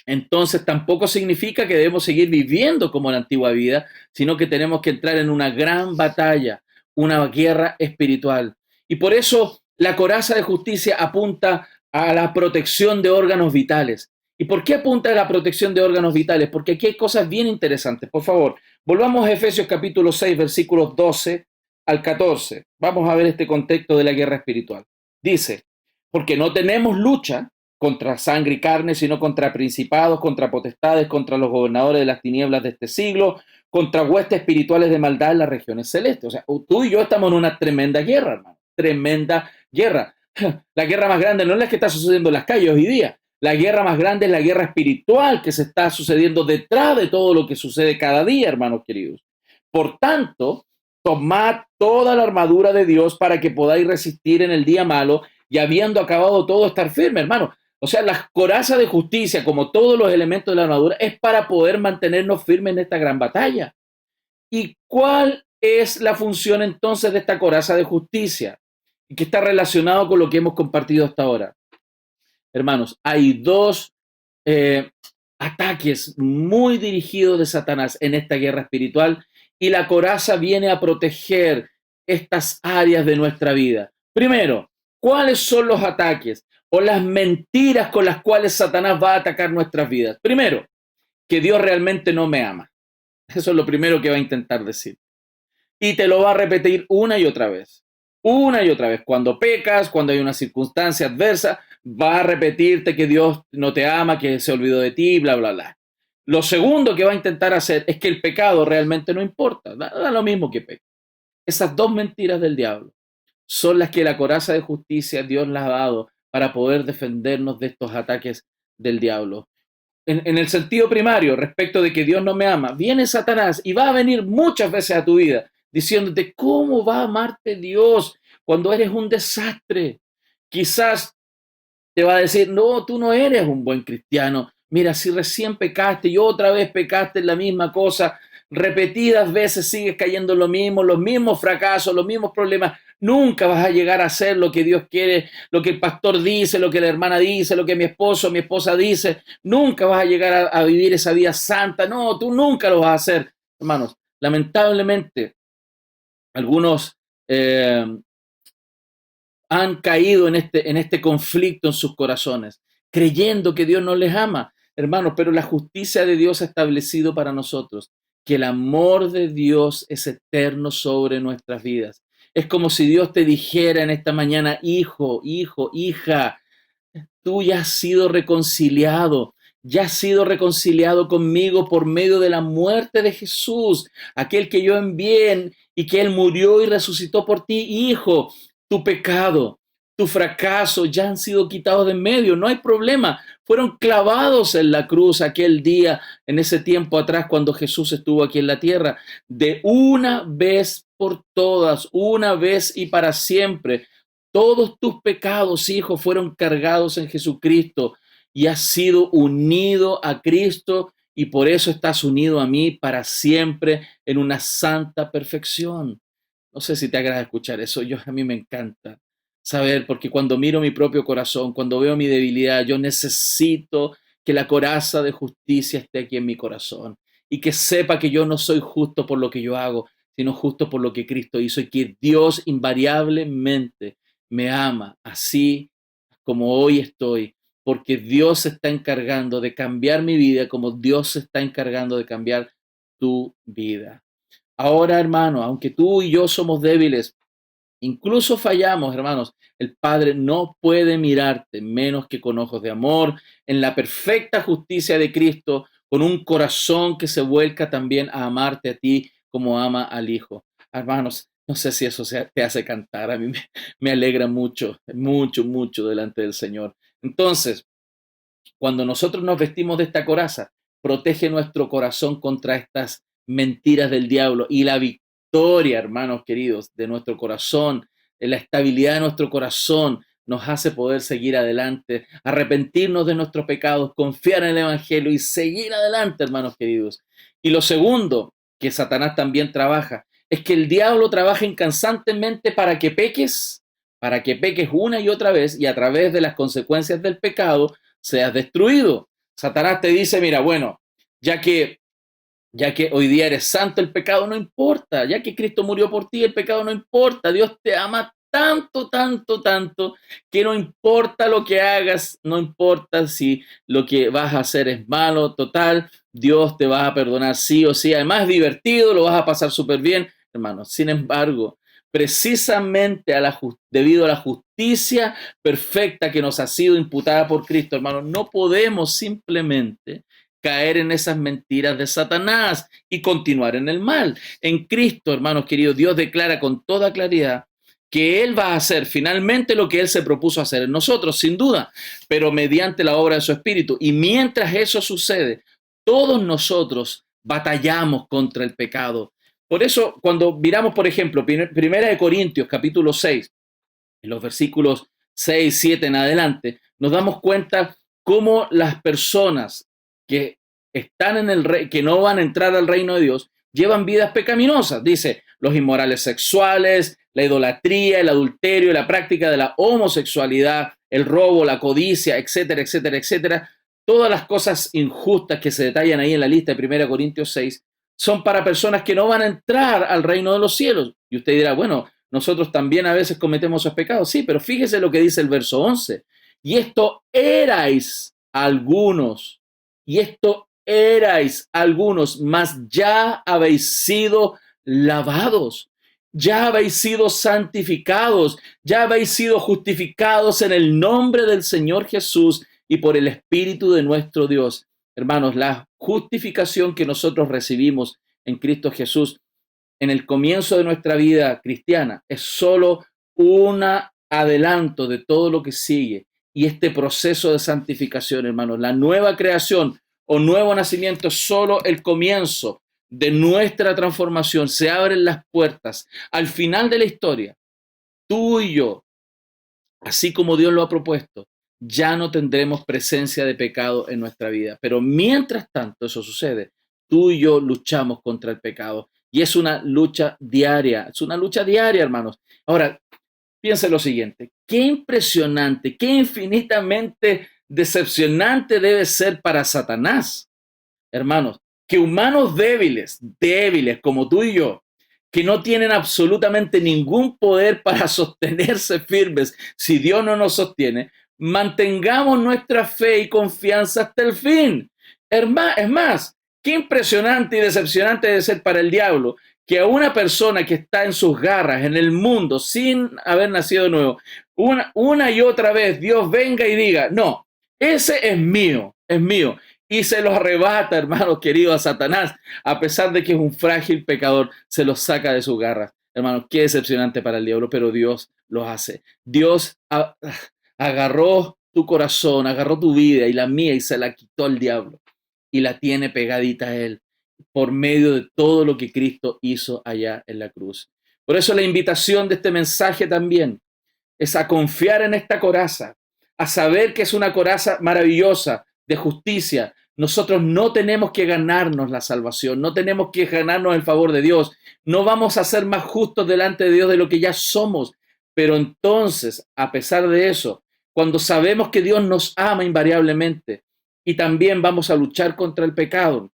entonces tampoco significa que debemos seguir viviendo como en la antigua vida, sino que tenemos que entrar en una gran batalla, una guerra espiritual. Y por eso la coraza de justicia apunta a la protección de órganos vitales. ¿Y por qué apunta a la protección de órganos vitales? Porque aquí hay cosas bien interesantes. Por favor, volvamos a Efesios capítulo 6, versículos 12 al 14. Vamos a ver este contexto de la guerra espiritual. Dice, porque no tenemos lucha contra sangre y carne, sino contra principados, contra potestades, contra los gobernadores de las tinieblas de este siglo, contra huestes espirituales de maldad en las regiones celestes. O sea, tú y yo estamos en una tremenda guerra, hermano. Tremenda guerra. La guerra más grande no es la que está sucediendo en las calles hoy día. La guerra más grande es la guerra espiritual que se está sucediendo detrás de todo lo que sucede cada día, hermanos queridos. Por tanto, tomad toda la armadura de Dios para que podáis resistir en el día malo y habiendo acabado todo, estar firme, hermano. O sea, la coraza de justicia, como todos los elementos de la armadura, es para poder mantenernos firmes en esta gran batalla. ¿Y cuál es la función entonces de esta coraza de justicia? Y que está relacionado con lo que hemos compartido hasta ahora. Hermanos, hay dos ataques muy dirigidos de Satanás en esta guerra espiritual y la coraza viene a proteger estas áreas de nuestra vida. Primero, ¿cuáles son los ataques o las mentiras con las cuales Satanás va a atacar nuestras vidas? Primero, que Dios realmente no me ama. Eso es lo primero que va a intentar decir. Y te lo va a repetir una y otra vez. Una y otra vez. Cuando pecas, cuando hay una circunstancia adversa, va a repetirte que Dios no te ama, que se olvidó de ti, bla, bla, bla. Lo segundo que va a intentar hacer es que el pecado realmente no importa. Da lo mismo que peca. Esas dos mentiras del diablo son las que la coraza de justicia Dios las ha dado para poder defendernos de estos ataques del diablo. En el sentido primario, respecto de que Dios no me ama, viene Satanás y va a venir muchas veces a tu vida diciéndote, ¿cómo va a amarte Dios cuando eres un desastre? Quizás te va a decir, no, tú no eres un buen cristiano. Mira, si recién pecaste y otra vez pecaste en la misma cosa, repetidas veces sigues cayendo en lo mismo, los mismos fracasos, los mismos problemas. Nunca vas a llegar a hacer lo que Dios quiere, lo que el pastor dice, lo que la hermana dice, lo que mi esposo, mi esposa dice. Nunca vas a llegar a vivir esa vida santa. No, tú nunca lo vas a hacer. Hermanos, lamentablemente, algunos han caído en este conflicto en sus corazones, creyendo que Dios no les ama, hermanos, pero la justicia de Dios ha establecido para nosotros que el amor de Dios es eterno sobre nuestras vidas. Es como si Dios te dijera en esta mañana, hijo, hija, tú ya has sido reconciliado conmigo por medio de la muerte de Jesús, aquel que yo envié y que Él murió y resucitó por ti, hijo. Tu pecado, tu fracaso ya han sido quitados de en medio, no hay problema. Fueron clavados en la cruz aquel día, en ese tiempo atrás, cuando Jesús estuvo aquí en la tierra. De una vez por todas, una vez y para siempre, todos tus pecados, hijo, fueron cargados en Jesucristo y has sido unido a Cristo y por eso estás unido a mí para siempre en una santa perfección. No sé si te agrada escuchar eso. A mí me encanta saber, porque cuando miro mi propio corazón, cuando veo mi debilidad, yo necesito que la coraza de justicia esté aquí en mi corazón y que sepa que yo no soy justo por lo que yo hago, sino justo por lo que Cristo hizo y que Dios invariablemente me ama así como hoy estoy, porque Dios se está encargando de cambiar mi vida como Dios se está encargando de cambiar tu vida. Ahora, hermano, aunque tú y yo somos débiles, incluso fallamos, hermanos, el Padre no puede mirarte menos que con ojos de amor, en la perfecta justicia de Cristo, con un corazón que se vuelca también a amarte a ti como ama al Hijo. Hermanos, no sé si eso te hace cantar, a mí me alegra mucho, mucho, mucho delante del Señor. Entonces, cuando nosotros nos vestimos de esta coraza, protege nuestro corazón contra estas mentiras del diablo y la victoria, hermanos queridos, de nuestro corazón, la estabilidad de nuestro corazón nos hace poder seguir adelante, arrepentirnos de nuestros pecados, confiar en el Evangelio y seguir adelante, hermanos queridos. Y lo segundo que Satanás también trabaja es que el diablo trabaja incansantemente para que peques una y otra vez y a través de las consecuencias del pecado seas destruido. Satanás te dice, mira, bueno, ya que hoy día eres santo, el pecado no importa. Ya que Cristo murió por ti, el pecado no importa. Dios te ama tanto, tanto, tanto, que no importa lo que hagas, no importa si lo que vas a hacer es malo, total, Dios te va a perdonar sí o sí. Además es divertido, lo vas a pasar súper bien, hermano. Sin embargo, precisamente debido a la justicia perfecta que nos ha sido imputada por Cristo, hermano, no podemos simplemente caer en esas mentiras de Satanás y continuar en el mal. En Cristo, hermanos queridos, Dios declara con toda claridad que Él va a hacer finalmente lo que Él se propuso hacer en nosotros, sin duda, pero mediante la obra de su Espíritu. Y mientras eso sucede, todos nosotros batallamos contra el pecado. Por eso, cuando miramos, por ejemplo, Primera de Corintios, capítulo 6, en los versículos 6, 7 en adelante, nos damos cuenta cómo las personas que están en el que no van a entrar al reino de Dios, llevan vidas pecaminosas. Dice, los inmorales sexuales, la idolatría, el adulterio, la práctica de la homosexualidad, el robo, la codicia, etcétera, etcétera, etcétera. Todas las cosas injustas que se detallan ahí en la lista de 1 Corintios 6 son para personas que no van a entrar al reino de los cielos. Y usted dirá, bueno, nosotros también a veces cometemos esos pecados. Sí, pero fíjese lo que dice el verso 11. Y esto erais algunos, y esto erais algunos, mas ya habéis sido lavados, ya habéis sido santificados, ya habéis sido justificados en el nombre del Señor Jesús y por el Espíritu de nuestro Dios. Hermanos, la justificación que nosotros recibimos en Cristo Jesús en el comienzo de nuestra vida cristiana es solo un adelanto de todo lo que sigue. Y este proceso de santificación, hermanos, la nueva creación o nuevo nacimiento es solo el comienzo de nuestra transformación. Se abren las puertas. Al final de la historia, tú y yo, así como Dios lo ha propuesto, ya no tendremos presencia de pecado en nuestra vida. Pero mientras tanto eso sucede, tú y yo luchamos contra el pecado. Y es una lucha diaria, hermanos. Ahora, piensa lo siguiente, qué impresionante, qué infinitamente decepcionante debe ser para Satanás, hermanos, que humanos débiles como tú y yo, que no tienen absolutamente ningún poder para sostenerse firmes si Dios no nos sostiene, mantengamos nuestra fe y confianza hasta el fin. Es más, qué impresionante y decepcionante debe ser para el diablo que a una persona que está en sus garras en el mundo sin haber nacido de nuevo, una y otra vez Dios venga y diga, no, ese es mío, es mío. Y se los arrebata, hermanos queridos, a Satanás, a pesar de que es un frágil pecador, se los saca de sus garras. Hermanos, qué decepcionante para el diablo, pero Dios lo hace. Dios agarró tu corazón, agarró tu vida y la mía y se la quitó al diablo y la tiene pegadita a él por medio de todo lo que Cristo hizo allá en la cruz. Por eso la invitación de este mensaje también es a confiar en esta coraza, a saber que es una coraza maravillosa de justicia. Nosotros no tenemos que ganarnos la salvación, no tenemos que ganarnos el favor de Dios, no vamos a ser más justos delante de Dios de lo que ya somos, pero entonces, a pesar de eso, cuando sabemos que Dios nos ama invariablemente y también vamos a luchar contra el pecado,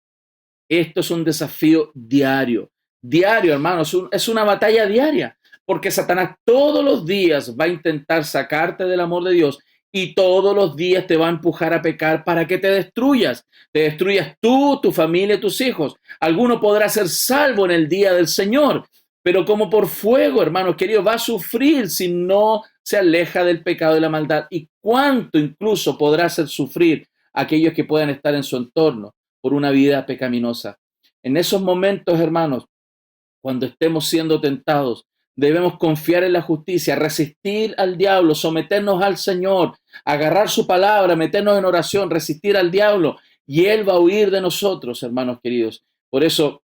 esto es un desafío diario, hermanos, es una batalla diaria, porque Satanás todos los días va a intentar sacarte del amor de Dios y todos los días te va a empujar a pecar para que te destruyas tú, tu familia, tus hijos. Alguno podrá ser salvo en el día del Señor, pero como por fuego, hermanos queridos, va a sufrir si no se aleja del pecado y la maldad. Y cuánto incluso podrá hacer sufrir a aquellos que puedan estar en su entorno por una vida pecaminosa. En esos momentos, hermanos, cuando estemos siendo tentados, debemos confiar en la justicia, resistir al diablo, someternos al Señor, agarrar su palabra, meternos en oración, resistir al diablo y Él va a huir de nosotros, hermanos queridos. Por eso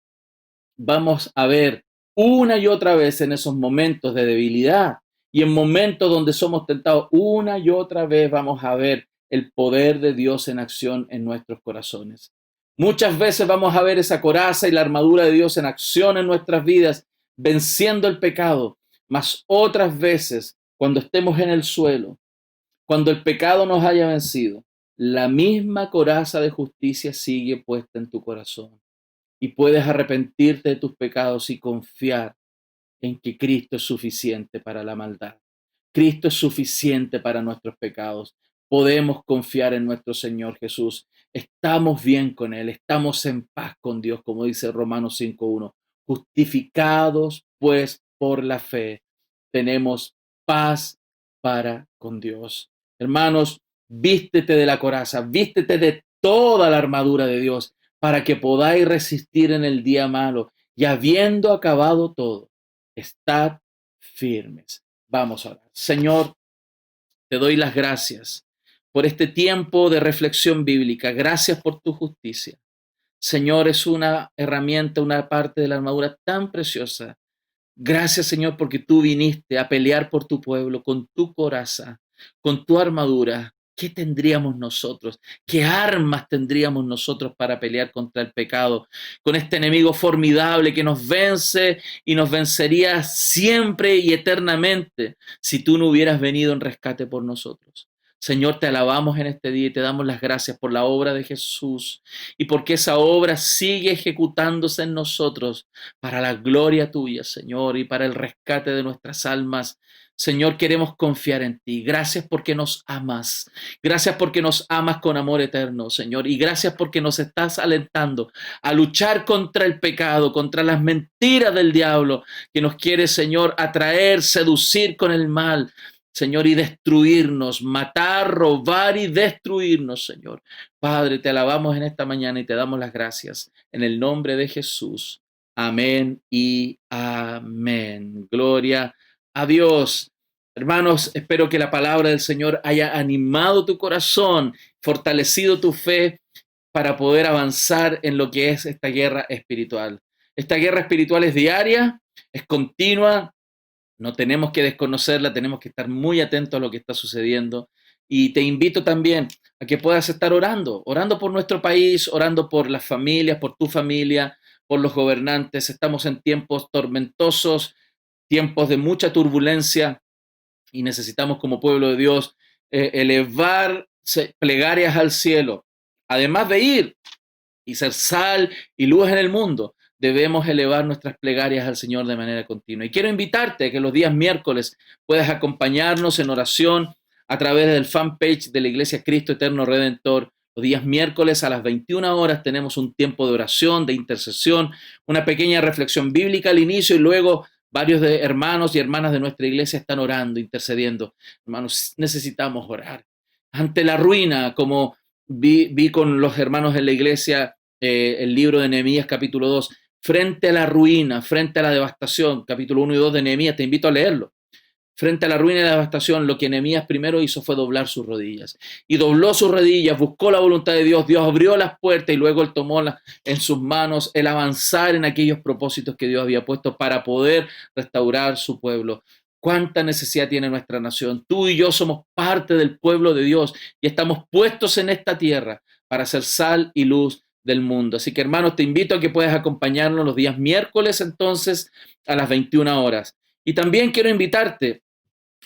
vamos a ver una y otra vez en esos momentos de debilidad y en momentos donde somos tentados, una y otra vez vamos a ver el poder de Dios en acción en nuestros corazones. Muchas veces vamos a ver esa coraza y la armadura de Dios en acción en nuestras vidas, venciendo el pecado, mas otras veces, cuando estemos en el suelo, cuando el pecado nos haya vencido, la misma coraza de justicia sigue puesta en tu corazón y puedes arrepentirte de tus pecados y confiar en que Cristo es suficiente para la maldad. Cristo es suficiente para nuestros pecados. Podemos confiar en nuestro Señor Jesús. Estamos bien con Él, estamos en paz con Dios, como dice Romanos 5:1. Justificados pues por la fe, tenemos paz para con Dios. Hermanos, vístete de la coraza, vístete de toda la armadura de Dios para que podáis resistir en el día malo y habiendo acabado todo, estad firmes. Vamos a orar. Señor, te doy las gracias por este tiempo de reflexión bíblica. Gracias por tu justicia. Señor, es una herramienta, una parte de la armadura tan preciosa. Gracias, Señor, porque tú viniste a pelear por tu pueblo con tu coraza. con tu armadura, ¿qué tendríamos nosotros? ¿Qué armas tendríamos nosotros para pelear contra el pecado? Con este enemigo formidable que nos vence y nos vencería siempre y eternamente si tú no hubieras venido en rescate por nosotros. Señor, te alabamos en este día y te damos las gracias por la obra de Jesús y porque esa obra sigue ejecutándose en nosotros para la gloria tuya, Señor, y para el rescate de nuestras almas. Señor, queremos confiar en ti. Gracias porque nos amas. Gracias porque nos amas con amor eterno, Señor. Y gracias porque nos estás alentando a luchar contra el pecado, contra las mentiras del diablo que nos quiere, Señor, atraer, seducir con el mal. Señor, y destruirnos, matar, robar y destruirnos, Señor. Padre, te alabamos en esta mañana y te damos las gracias en el nombre de Jesús. Amén y amén. Gloria a Dios. Hermanos, espero que la palabra del Señor haya animado tu corazón, fortalecido tu fe para poder avanzar en lo que es esta guerra espiritual. Esta guerra espiritual es diaria, es continua. No tenemos que desconocerla, tenemos que estar muy atentos a lo que está sucediendo. Y te invito también a que puedas estar orando por nuestro país, orando por las familias, por tu familia, por los gobernantes. Estamos en tiempos tormentosos, tiempos de mucha turbulencia y necesitamos como pueblo de Dios elevar plegarias al cielo. Además de ir y ser sal y luz en el mundo, debemos elevar nuestras plegarias al Señor de manera continua. Y quiero invitarte a que los días miércoles puedas acompañarnos en oración a través del fanpage de la Iglesia Cristo Eterno Redentor. Los días miércoles a las 21 horas tenemos un tiempo de oración, de intercesión, una pequeña reflexión bíblica al inicio y luego varios de hermanos y hermanas de nuestra iglesia están orando, intercediendo. Hermanos, necesitamos orar. Ante la ruina, como vi con los hermanos en la iglesia el libro de Nehemías capítulo 2, frente a la ruina, frente a la devastación, capítulo 1 y 2 de Nehemías, te invito a leerlo. Frente a la ruina y la devastación, lo que Nehemías primero hizo fue doblar sus rodillas. Y dobló sus rodillas, buscó la voluntad de Dios, Dios abrió las puertas y luego él tomó en sus manos el avanzar en aquellos propósitos que Dios había puesto para poder restaurar su pueblo. ¿Cuánta necesidad tiene nuestra nación? Tú y yo somos parte del pueblo de Dios y estamos puestos en esta tierra para ser sal y luz del mundo. Así que, hermanos, te invito a que puedas acompañarnos los días miércoles entonces a las 21 horas. Y también quiero invitarte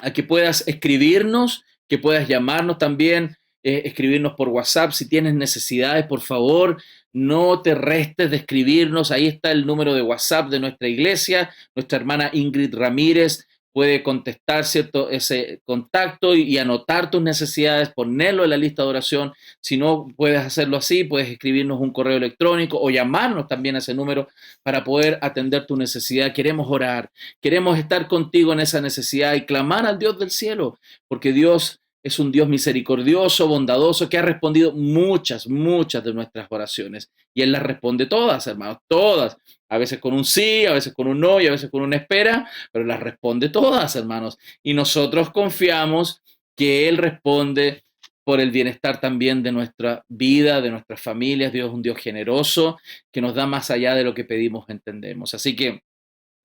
a que puedas escribirnos, que puedas llamarnos también, escribirnos por WhatsApp. Si tienes necesidades, por favor, no te restes de escribirnos. Ahí está el número de WhatsApp de nuestra iglesia. Nuestra hermana Ingrid Ramírez puede contestar, ¿cierto?, ese contacto y anotar tus necesidades, ponerlo en la lista de oración. Si no puedes hacerlo así, puedes escribirnos un correo electrónico o llamarnos también a ese número para poder atender tu necesidad. Queremos orar, queremos estar contigo en esa necesidad y clamar al Dios del cielo, porque Dios es un Dios misericordioso, bondadoso, que ha respondido muchas de nuestras oraciones. Y Él las responde todas, hermanos, todas. A veces con un sí, a veces con un no y a veces con una espera, pero las responde todas, hermanos. Y nosotros confiamos que Él responde por el bienestar también de nuestra vida, de nuestras familias. Dios es un Dios generoso que nos da más allá de lo que pedimos, entendemos. Así que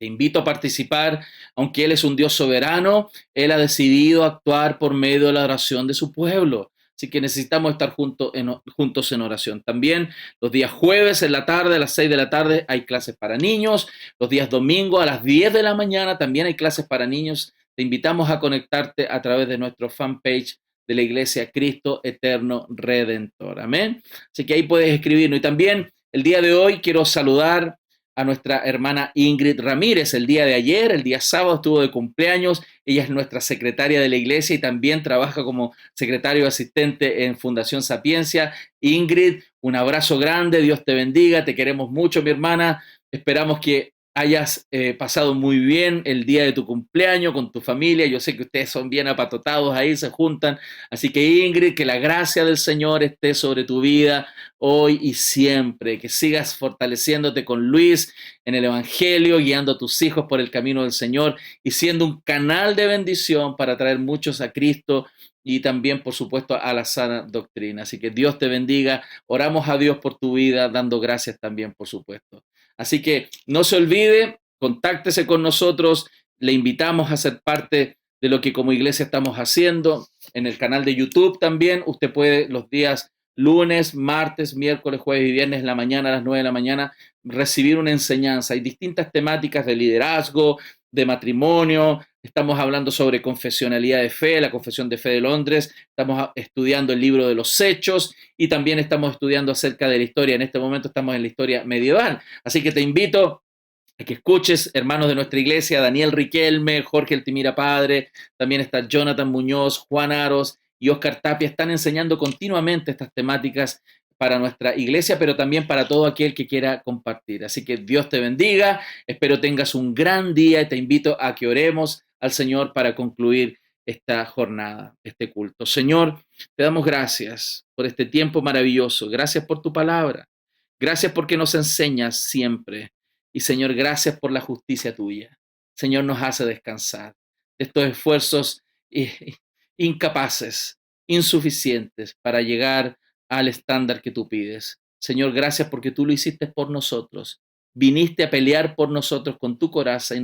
te invito a participar, aunque Él es un Dios soberano, Él ha decidido actuar por medio de la oración de su pueblo. Así que necesitamos estar juntos en oración. También los días jueves en la tarde, a las 6 de la tarde, hay clases para niños. Los días domingo a las 10 de la mañana también hay clases para niños. Te invitamos a conectarte a través de nuestro fanpage de la Iglesia Cristo Eterno Redentor. Amén. Así que ahí puedes escribirnos. Y también el día de hoy quiero saludar a nuestra hermana Ingrid Ramírez. El día de ayer, el día sábado, estuvo de cumpleaños. Ella es nuestra secretaria de la iglesia y también trabaja como secretario asistente en Fundación Sapiencia. Ingrid, un abrazo grande, Dios te bendiga, te queremos mucho, mi hermana. Esperamos que hayas pasado muy bien el día de tu cumpleaños con tu familia. Yo sé que ustedes son bien apatotados ahí, se juntan. Así que Ingrid, que la gracia del Señor esté sobre tu vida hoy y siempre. Que sigas fortaleciéndote con Luis en el Evangelio, guiando a tus hijos por el camino del Señor y siendo un canal de bendición para traer muchos a Cristo y también, por supuesto, a la sana doctrina. Así que Dios te bendiga. Oramos a Dios por tu vida, dando gracias también, por supuesto. Así que no se olvide, contáctese con nosotros, le invitamos a ser parte de lo que como iglesia estamos haciendo. En el canal de YouTube también, usted puede los días lunes, martes, miércoles, jueves y viernes en la mañana a las 9 de la mañana recibir una enseñanza. Hay distintas temáticas de liderazgo, de matrimonio. Estamos hablando sobre confesionalidad de fe, la Confesión de Fe de Londres. Estamos estudiando el libro de los Hechos y también estamos estudiando acerca de la historia. En este momento estamos en la historia medieval. Así que te invito a que escuches, hermanos de nuestra iglesia, Daniel Riquelme, Jorge Altimira Padre, también está Jonathan Muñoz, Juan Aros y Oscar Tapia. Están enseñando continuamente estas temáticas para nuestra iglesia, pero también para todo aquel que quiera compartir. Así que Dios te bendiga, espero tengas un gran día y te invito a que oremos al Señor para concluir esta jornada, este culto. Señor, te damos gracias por este tiempo maravilloso, gracias por tu palabra, gracias porque nos enseñas siempre y Señor, gracias por la justicia tuya. Señor, nos hace descansar de estos esfuerzos incapaces, insuficientes para llegar al estándar que tú pides. Señor, gracias porque tú lo hiciste por nosotros. Viniste a pelear por nosotros con tu coraza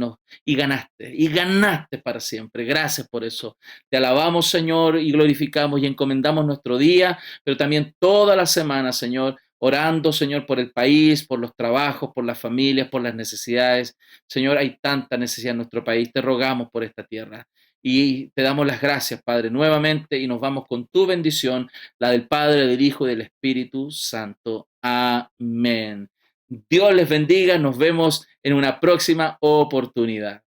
y ganaste para siempre. Gracias por eso. Te alabamos, Señor, y glorificamos y encomendamos nuestro día, pero también toda la semana, Señor, orando, Señor, por el país, por los trabajos, por las familias, por las necesidades. Señor, hay tanta necesidad en nuestro país. Te rogamos por esta tierra. Y te damos las gracias, Padre, nuevamente, y nos vamos con tu bendición, la del Padre, del Hijo y del Espíritu Santo. Amén. Dios les bendiga, nos vemos en una próxima oportunidad.